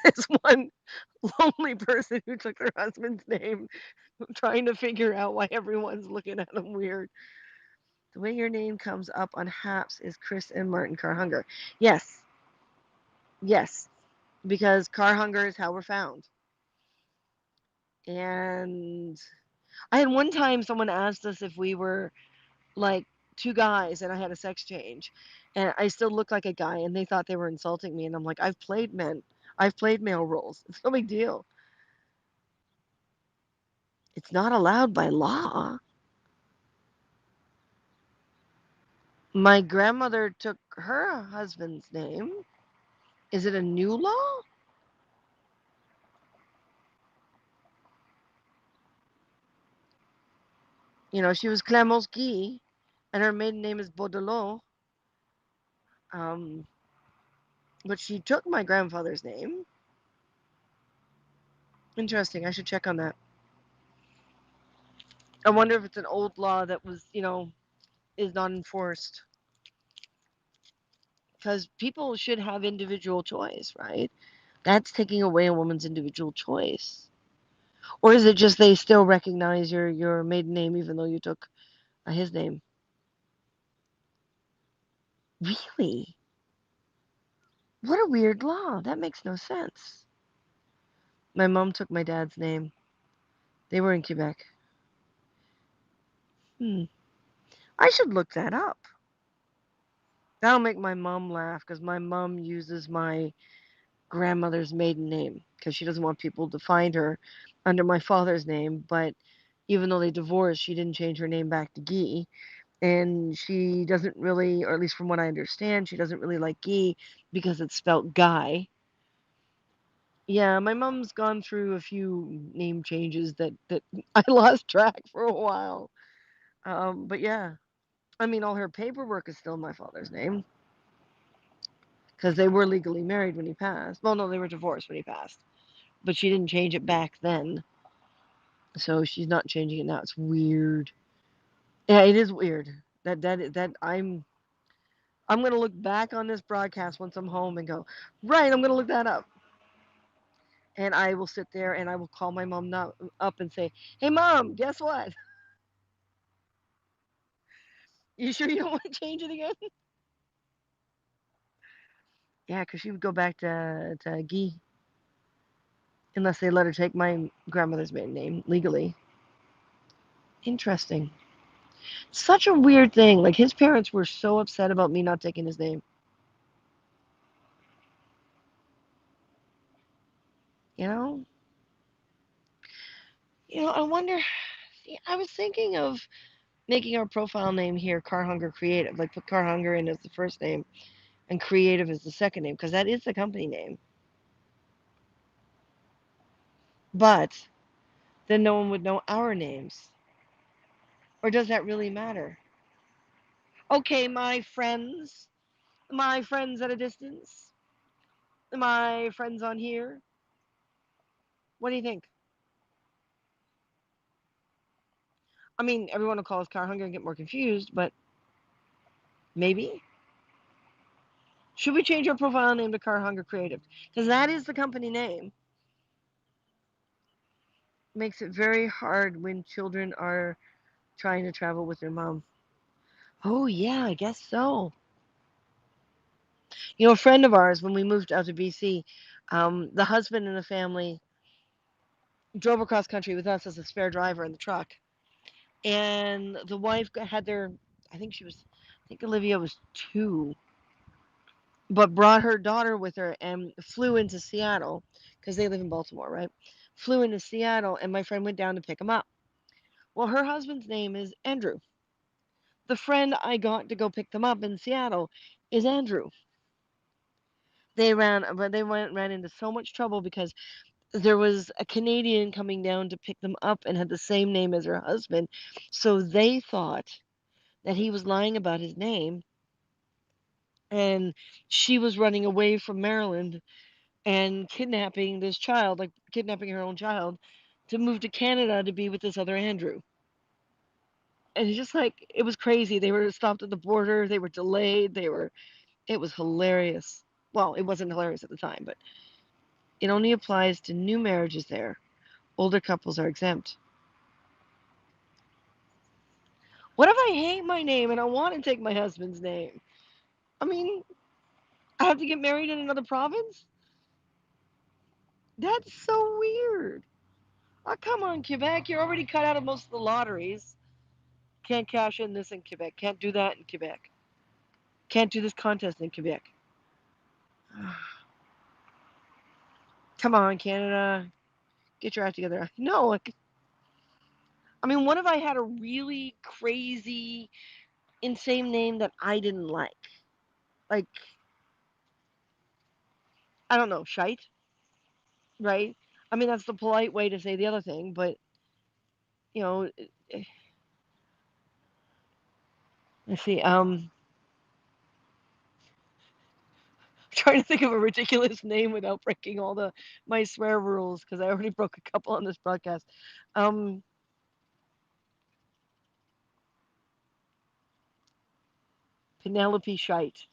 it's one lonely person who took their husband's name, trying to figure out why everyone's looking at them weird. The way your name comes up on Haps is Chris and Martin Carhunger. Yes, yes, because Carhunger is how we're found. And I had one time someone asked us if we were like two guys and I had a sex change and I still look like a guy and they thought they were insulting me and I'm like, I've played men. I've played male roles. It's no big deal. It's not allowed by law. My grandmother took her husband's name. Is it a new law? She was Clemence Guy and her maiden name is Baudelot. Um, but she took my grandfather's name. Interesting. I should check on that. I wonder if it's an old law that is not enforced. Because people should have individual choice, right? That's taking away a woman's individual choice. Or is it just they still recognize your maiden name even though you took his name? Really? What a weird law. That makes no sense. My mom took my dad's name. They were in Quebec. Hmm. I should look that up. That'll make my mom laugh because my mom uses my grandmother's maiden name because she doesn't want people to find her under my father's name. But even though they divorced, she didn't change her name back to Guy. And she doesn't really, or at least from what I understand, she doesn't really like Guy because it's spelled Guy. Yeah, my mom's gone through a few name changes that I lost track for a while. But yeah, I mean, all her paperwork is still my father's name because they were legally married when he passed. Well, no, they were divorced when he passed, but she didn't change it back then, so she's not changing it now. It's weird. Yeah, it is weird. That I'm gonna look back on this broadcast once I'm home and go, right, I'm gonna look that up. And I will sit there and I will call my mom up and say, hey mom, guess what? You sure you don't want to change it again? Yeah, because she would go back to Guy unless they let her take my grandmother's maiden name legally. Interesting. Such a weird thing. Like his parents were so upset about me not taking his name. You know? I wonder. See, I was thinking of making our profile name here Car Hunger Creative. Like put Car Hunger in as the first name and Creative as the second name, because that is the company name. But then no one would know our names. Or does that really matter? Okay, my friends at a distance, my friends on here. What do you think? I mean, everyone will call us Car Hunger and get more confused, but maybe. Should we change our profile name to Car Hunger Creative? Because that is the company name. Makes it very hard when children are trying to travel with their mom. Oh, yeah, I guess so. A friend of ours, when we moved out to BC, the husband and the family drove across country with us as a spare driver in the truck. And the wife had I think Olivia was 2, but brought her daughter with her and flew into Seattle because they live in Baltimore, right? Flew into Seattle, and my friend went down to pick him up. Well, her husband's name is Andrew. The friend I got to go pick them up in Seattle is Andrew. Ran into so much trouble because there was a Canadian coming down to pick them up and had the same name as her husband. So they thought that he was lying about his name, and she was running away from Maryland and kidnapping this child, like kidnapping her own child, to move to Canada to be with this other Andrew. And it's just like it was crazy. They were stopped at the border, they were delayed, it was hilarious. Well, it wasn't hilarious at the time, but it only applies to new marriages there. Older couples are exempt. What if I hate my name and I want to take my husband's name? I mean, I have to get married in another province? That's so weird. Oh, come on, Quebec. You're already cut out of most of the lotteries. Can't cash in this in Quebec. Can't do that in Quebec. Can't do this contest in Quebec. Come on, Canada. Get your act together. No, I mean, what if I had a really crazy, insane name that I didn't like? Like, I don't know, shite, right? I mean, that's the polite way to say the other thing, but, you know, let's see. Trying to think of a ridiculous name without breaking all my swear rules because I already broke a couple on this broadcast. Um, Penelope Shite.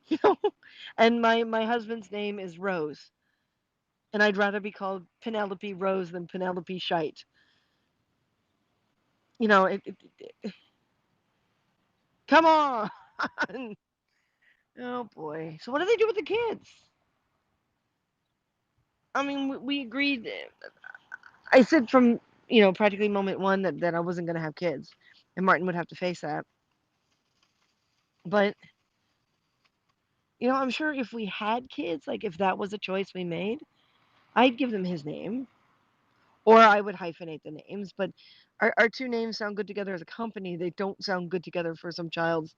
You know, and my husband's name is Rose, and I'd rather be called Penelope Rose than Penelope Shite. You know, come on. Oh boy. So what do they do with the kids? I mean, we agreed. I said from practically moment one that I wasn't going to have kids, and Martin would have to face that. But I'm sure if we had kids, like if that was a choice we made, I'd give them his name, or I would hyphenate the names. But our two names sound good together as a company. They don't sound good together for some child's.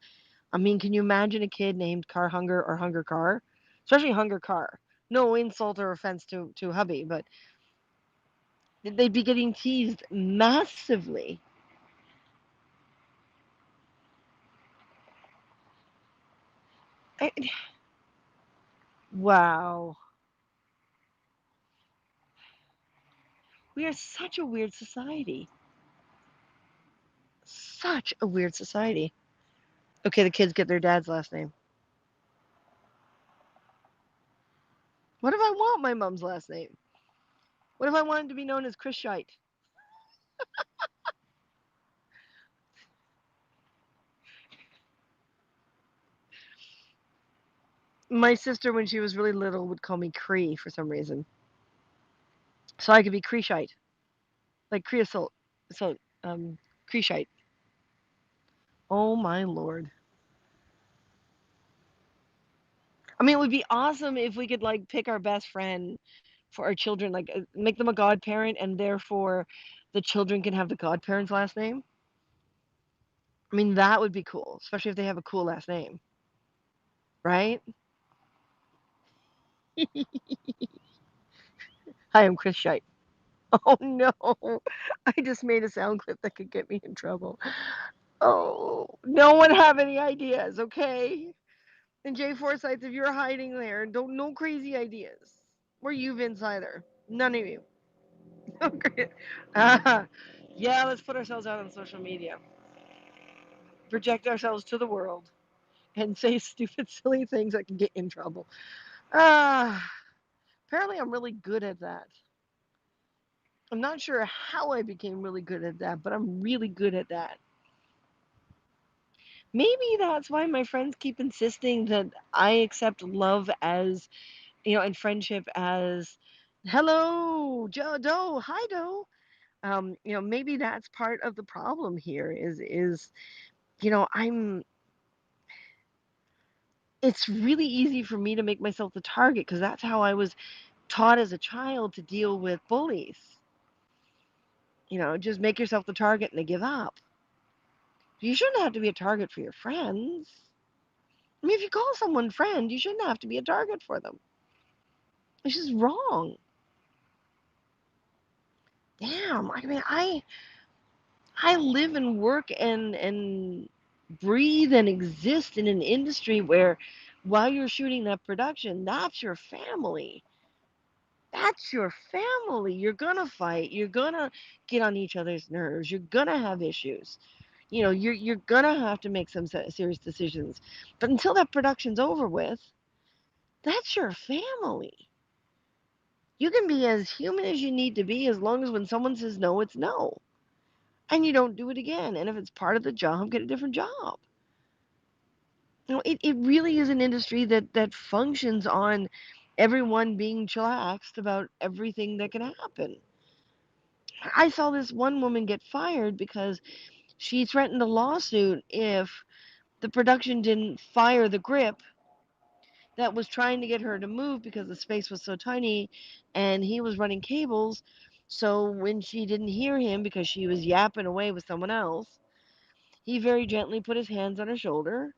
I mean, can you imagine a kid named Car Hunger or Hunger Car? Especially Hunger Car. No insult or offense to hubby, but they'd be getting teased massively. I, wow. We are such a weird society. Such a weird society. Okay, the kids get their dad's last name. What if I want my mom's last name? What if I wanted to be known as Chris Shite? My sister, when she was really little, would call me Cree for some reason. so I could be Creeshite, like creosote, so Creeshite. Oh my lord! I mean, it would be awesome if we could like pick our best friend for our children, like make them a godparent, and therefore the children can have the godparent's last name. I mean, that would be cool, especially if they have a cool last name, right? Hi, I'm Chris Shite. Oh no, I just made a sound clip that could get me in trouble. Oh, no one have any ideas, okay? And Jay Forsyth, if you're hiding there, don't no crazy ideas. Or you, Vince, either. None of you. Okay. Yeah, let's put ourselves out on social media, project ourselves to the world, and say stupid, silly things that can get in trouble. Ah, apparently I'm really good at that. I'm not sure how I became really good at that, but I'm really good at that. Maybe that's why my friends keep insisting that I accept love as, and friendship as, hello, Joe, Doe, hi, Doe. Maybe that's part of the problem here is, I'm, it's really easy for me to make myself the target because that's how I was taught as a child to deal with bullies. Just make yourself the target and they give up. You shouldn't have to be a target for your friends. I mean, if you call someone friend, you shouldn't have to be a target for them. It's just wrong. Damn. I mean, I live and work and breathe and exist in an industry where while you're shooting that production, that's your family. That's your family. You're gonna fight. You're gonna get on each other's nerves. You're gonna have issues. You're gonna have to make some serious decisions. But until that production's over with, that's your family. You can be as human as you need to be as long as when someone says no, it's no. And you don't do it again. And if it's part of the job, get a different job. It really is an industry that functions on everyone being chillaxed about everything that can happen. I saw this one woman get fired because she threatened a lawsuit if the production didn't fire the grip that was trying to get her to move because the space was so tiny and he was running cables. So when she didn't hear him because she was yapping away with someone else, he very gently put his hands on her shoulder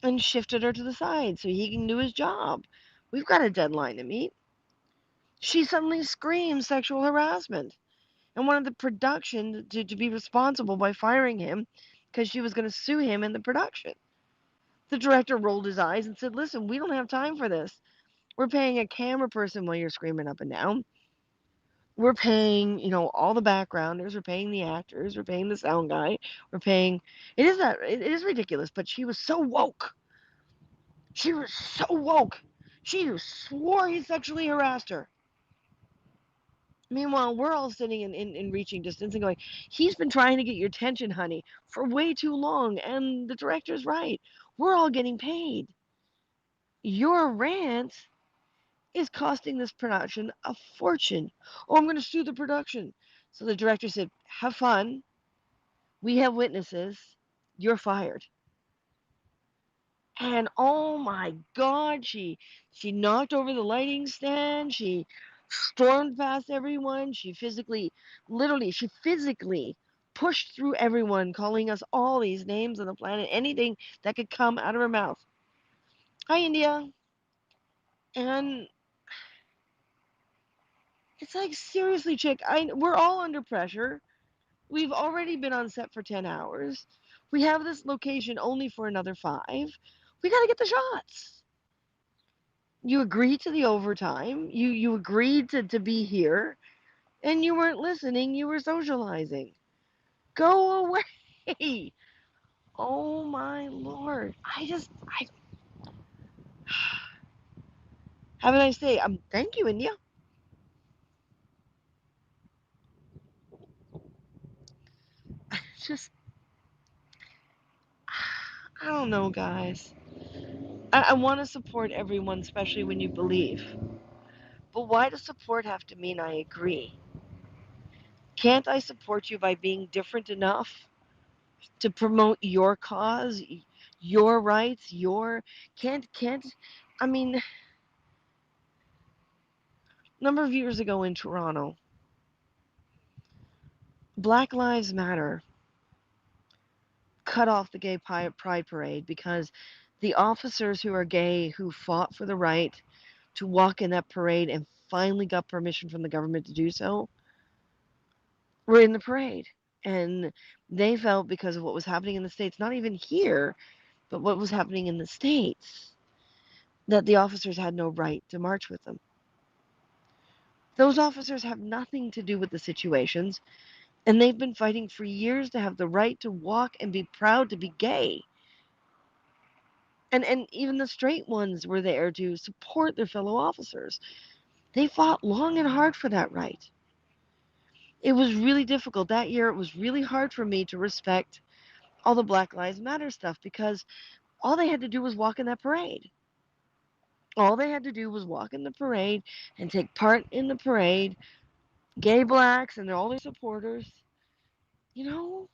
and shifted her to the side so he can do his job. We've got a deadline to meet. She suddenly screams sexual harassment and wanted the production to be responsible by firing him because she was going to sue him in the production. The director rolled his eyes and said, "Listen, we don't have time for this. We're paying a camera person while you're screaming up and down. We're paying, all the backgrounders. We're paying the actors. We're paying the sound guy. We're paying." It is ridiculous, but she was so woke. She was so woke. She swore he sexually harassed her. Meanwhile, we're all sitting in reaching distance and going, "He's been trying to get your attention, honey, for way too long." And the director's right. We're all getting paid. Your rant is costing this production a fortune. "Oh, I'm going to sue the production." So the director said, "Have fun. We have witnesses. You're fired." And oh my God, she knocked over the lighting stand. She stormed past everyone. She physically pushed through everyone, calling us all these names on the planet, anything that could come out of her mouth. "Hi, India." And it's like, seriously, chick, we're all under pressure. We've already been on set for 10 hours. We have this location only for another 5. We got to get the shots. You agreed to the overtime. You agreed to be here, and you weren't listening. You were socializing. Go away. Oh my lord. I have a nice day. Thank you, India. Just, I don't know, guys. I want to support everyone, especially when you believe. But why does support have to mean I agree? Can't I support you by being different enough to promote your cause, your rights, your can't I mean, a number of years ago in Toronto, Black Lives Matter cut off the gay pride parade because the officers who are gay who fought for the right to walk in that parade and finally got permission from the government to do so were in the parade. And they felt because of what was happening in the States, not even here, but what was happening in the States, that the officers had no right to march with them. Those officers have nothing to do with the situations, and they've been fighting for years to have the right to walk and be proud to be gay. And even the straight ones were there to support their fellow officers. They fought long and hard for that right. It was really difficult. That year, it was really hard for me to respect all the Black Lives Matter stuff because all they had to do was walk in that parade. All they had to do was walk in the parade and take part in the parade. Gay blacks and all their supporters, you know,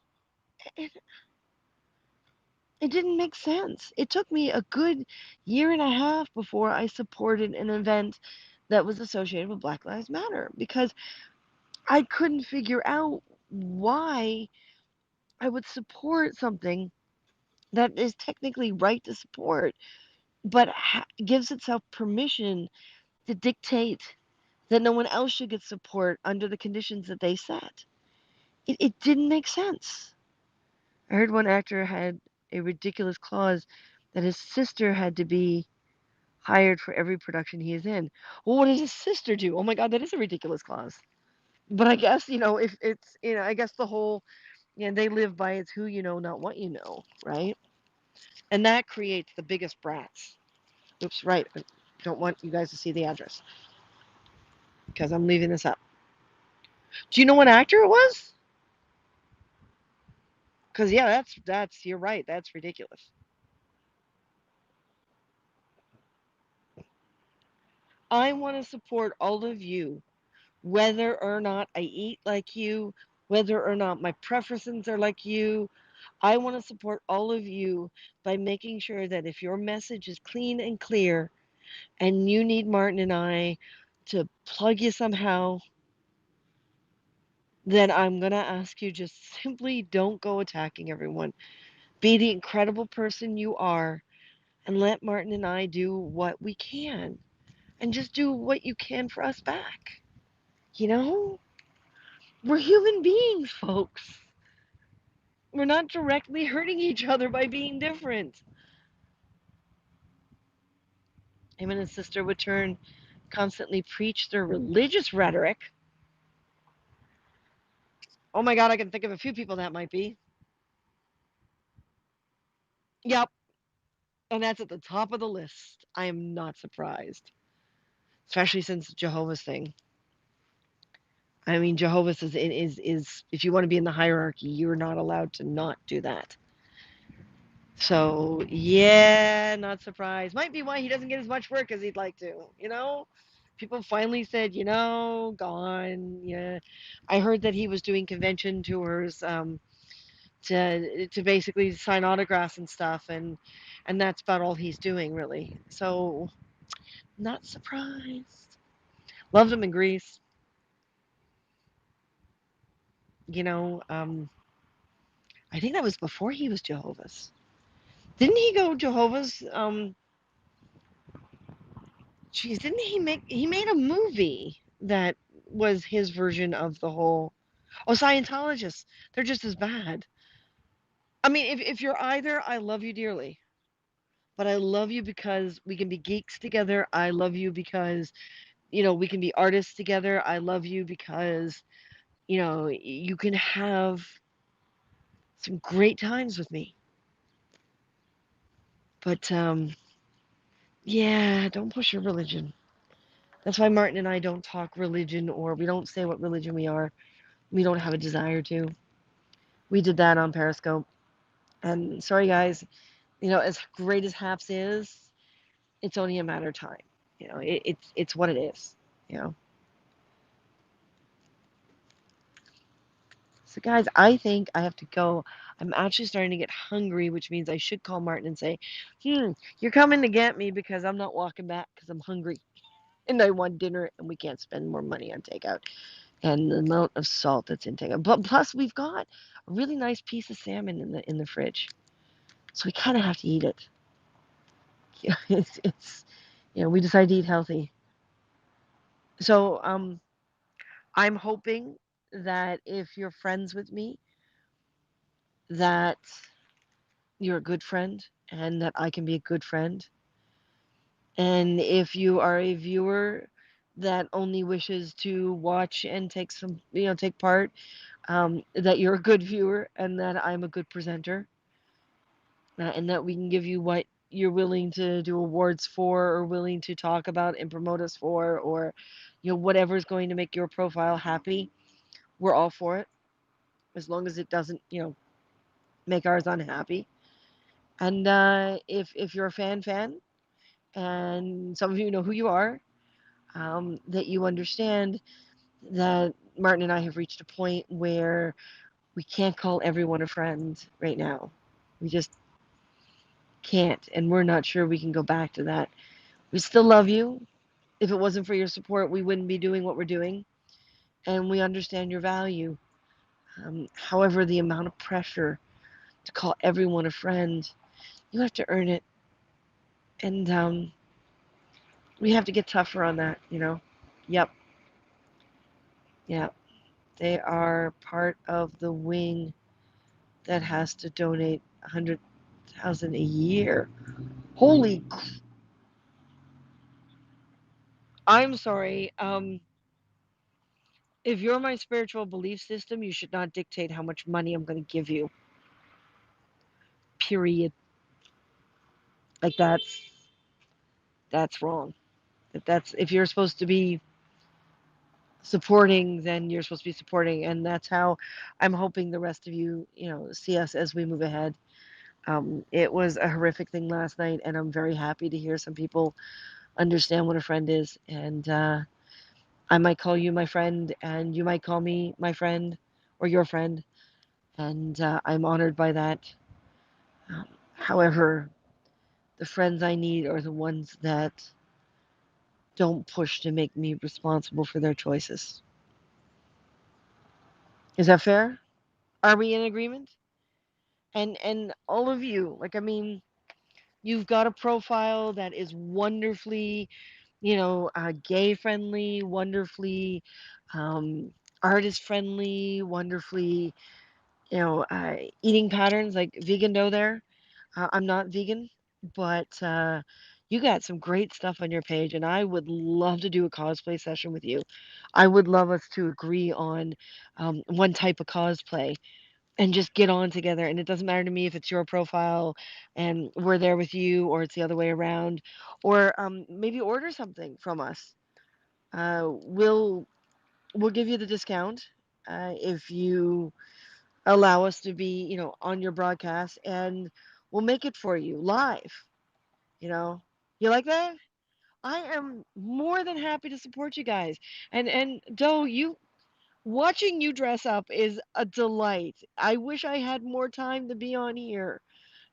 it, it didn't make sense. It took me a good year and a half before I supported an event that was associated with Black Lives Matter because I couldn't figure out why I would support something that is technically right to support, but gives itself permission to dictate that no one else should get support under the conditions that they set. It didn't make sense. I heard one actor had a ridiculous clause that his sister had to be hired for every production he is in. Well, what does his sister do? Oh my God, that is a ridiculous clause. But I guess, if it's, I guess the whole, they live by it's who you know, not what you know, right? And that creates the biggest brats. Oops, right. I don't want you guys to see the address because I'm leaving this up. Do you know what actor it was? Because yeah, you're right. That's ridiculous. I want to support all of you, whether or not I eat like you, whether or not my preferences are like you. I want to support all of you by making sure that if your message is clean and clear and you need Martin and I to plug you somehow, then I'm going to ask you just simply don't go attacking everyone. Be the incredible person you are and let Martin and I do what we can and just do what you can for us back. You know? We're human beings, folks. We're not directly hurting each other by being different. Him and his sister would constantly preach their religious rhetoric. Oh my God, I can think of a few people that might be. Yep. And that's at the top of the list. I am not surprised, especially since Jehovah's thing. I mean, Jehovah's is if you want to be in the hierarchy, you're not allowed to not do that. So yeah, not surprised. Might be why he doesn't get as much work as he'd like to. People finally said, gone. Yeah. I heard that he was doing convention tours to basically sign autographs and stuff, and that's about all he's doing really. So not surprised. Loved him in Greece. You know, I think that was before he was Jehovah's. Didn't he go Jehovah's? Geez, didn't he made a movie that was his version of the whole. Oh, Scientologists. They're just as bad. I mean, if you're either, I love you dearly. But I love you because we can be geeks together. I love you because, we can be artists together. I love you because, you can have some great times with me. But yeah, don't push your religion. That's why Martin and I don't talk religion or we don't say what religion we are. We don't have a desire to. We did that on Periscope. And sorry, guys, as great as Haps is, it's only a matter of time. It's what it is. you know. So, guys, I think I have to go. I'm actually starting to get hungry, which means I should call Martin and say, you're coming to get me because I'm not walking back because I'm hungry and I want dinner and we can't spend more money on takeout and the amount of salt that's in takeout. But plus, we've got a really nice piece of salmon in the fridge, so we kind of have to eat it. It's we decided to eat healthy. So I'm hoping that if you're friends with me, that you're a good friend and that I can be a good friend. And if you are a viewer that only wishes to watch and take part, that you're a good viewer and that I'm a good presenter, and that we can give you what you're willing to do awards for or willing to talk about and promote us for, or whatever is going to make your profile happy. We're all for it, as long as it doesn't make ours unhappy. And if you're a fan, and some of you know who you are, that you understand that Martin and I have reached a point where we can't call everyone a friend right now. We just can't, and we're not sure we can go back to that. We still love you. If it wasn't for your support, we wouldn't be doing what we're doing, and we understand your value. However, the amount of pressure to call everyone a friend, you have to earn it, and we have to get tougher on that. Yep, yeah. They are part of the wing that has to donate 100,000 a year. Holy, I'm sorry. If you're my spiritual belief system, you should not dictate how much money I'm going to give you. Period. Like that's wrong. That's if you're supposed to be supporting, then you're supposed to be supporting, and that's how I'm hoping the rest of you see us as we move ahead. It was a horrific thing last night, and I'm very happy to hear some people understand what a friend is. And I might call you my friend, and you might call me my friend or your friend, and I'm honored by that. However, the friends I need are the ones that don't push to make me responsible for their choices. Is that fair? Are we in agreement? And all of you, like I mean, you've got a profile that is wonderfully, gay friendly, wonderfully artist friendly, wonderfully, eating patterns like vegan dough there. I'm not vegan, but you got some great stuff on your page, and I would love to do a cosplay session with you. I would love us to agree on one type of cosplay and just get on together. And it doesn't matter to me if it's your profile and we're there with you, or it's the other way around, or maybe order something from us. We'll give you the discount if you allow us to be, on your broadcast, and we'll make it for you live. You know, you like that? I am more than happy to support you guys. And Doe, you watching you dress up is a delight. I wish I had more time to be on here.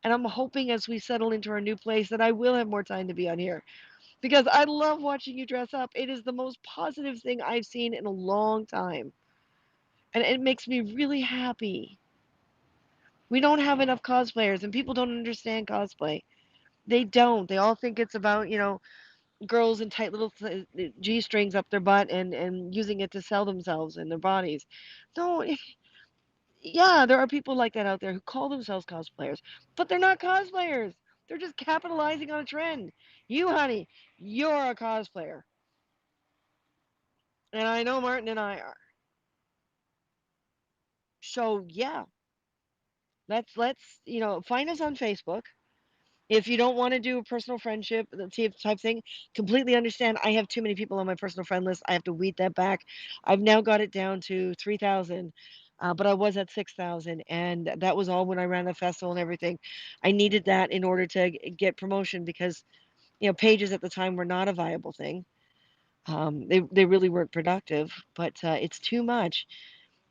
And I'm hoping as we settle into our new place that I will have more time to be on here because I love watching you dress up. It is the most positive thing I've seen in a long time. And it makes me really happy. We don't have enough cosplayers, and people don't understand cosplay. They don't. They all think it's about, girls in tight little G strings up their butt and using it to sell themselves and their bodies. No, yeah, there are people like that out there who call themselves cosplayers, but they're not cosplayers. They're just capitalizing on a trend. You, honey, you're a cosplayer, and I know Martin and I are. So yeah, let's find us on Facebook. If you don't want to do a personal friendship, the type thing, completely understand. I have too many people on my personal friend list. I have to weed that back. I've now got it down to 3,000, but I was at 6,000, and that was all when I ran the festival and everything. I needed that in order to get promotion because pages at the time were not a viable thing. They really weren't productive, but it's too much.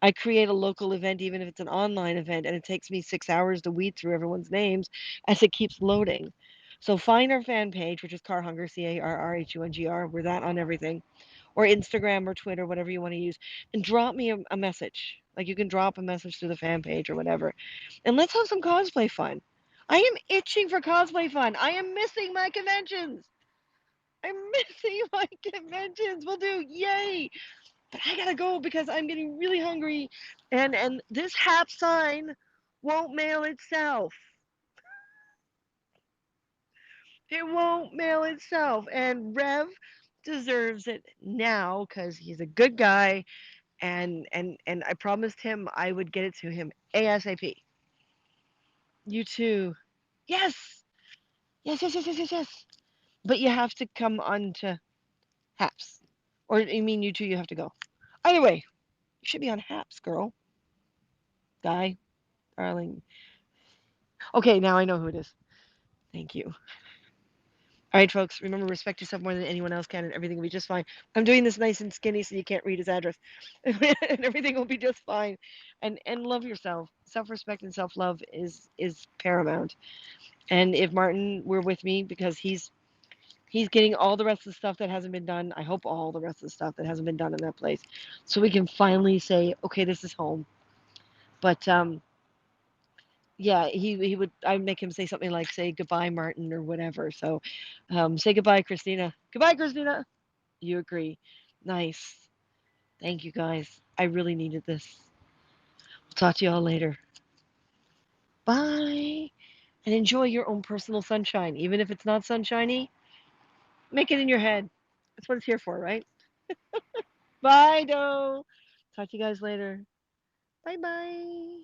I create a local event, even if it's an online event, and it takes me 6 hours to weed through everyone's names as it keeps loading. So find our fan page, which is Car Hunger, CARRHUNGR. We're that on everything, or Instagram or Twitter, whatever you want to use, and drop me a message. Like you can drop a message through the fan page or whatever, and let's have some cosplay fun. I am itching for cosplay fun. I am missing my conventions. I'm missing my conventions. We'll do yay! But I gotta go because I'm getting really hungry, and this HAP sign won't mail itself. It won't mail itself, and Rev deserves it now because he's a good guy, and I promised him I would get it to him ASAP. You too. Yes, yes, yes, yes, yes, yes, yes. But you have to come on to HAPS, or you mean you two? You have to go. Either way, you should be on HAPS, girl, guy, darling. Okay, now I know who it is. Thank you. All right, folks, remember, respect yourself more than anyone else can, and everything will be just fine. I'm doing this nice and skinny so you can't read his address, and everything will be just fine. And love yourself. Self-respect and self-love is paramount. And if Martin were with me, because he's getting all the rest of the stuff that hasn't been done. I hope all the rest of the stuff that hasn't been done in that place, so we can finally say, okay, this is home. But yeah, he would. I'd make him say something like, "Say goodbye, Martin," or whatever. So, say goodbye, Christina. Goodbye, Christina. You agree? Nice. Thank you, guys. I really needed this. We'll talk to you all later. Bye. And enjoy your own personal sunshine, even if it's not sunshiny. Make it in your head. That's what it's here for, right? Bye, Doe. Talk to you guys later. Bye, bye.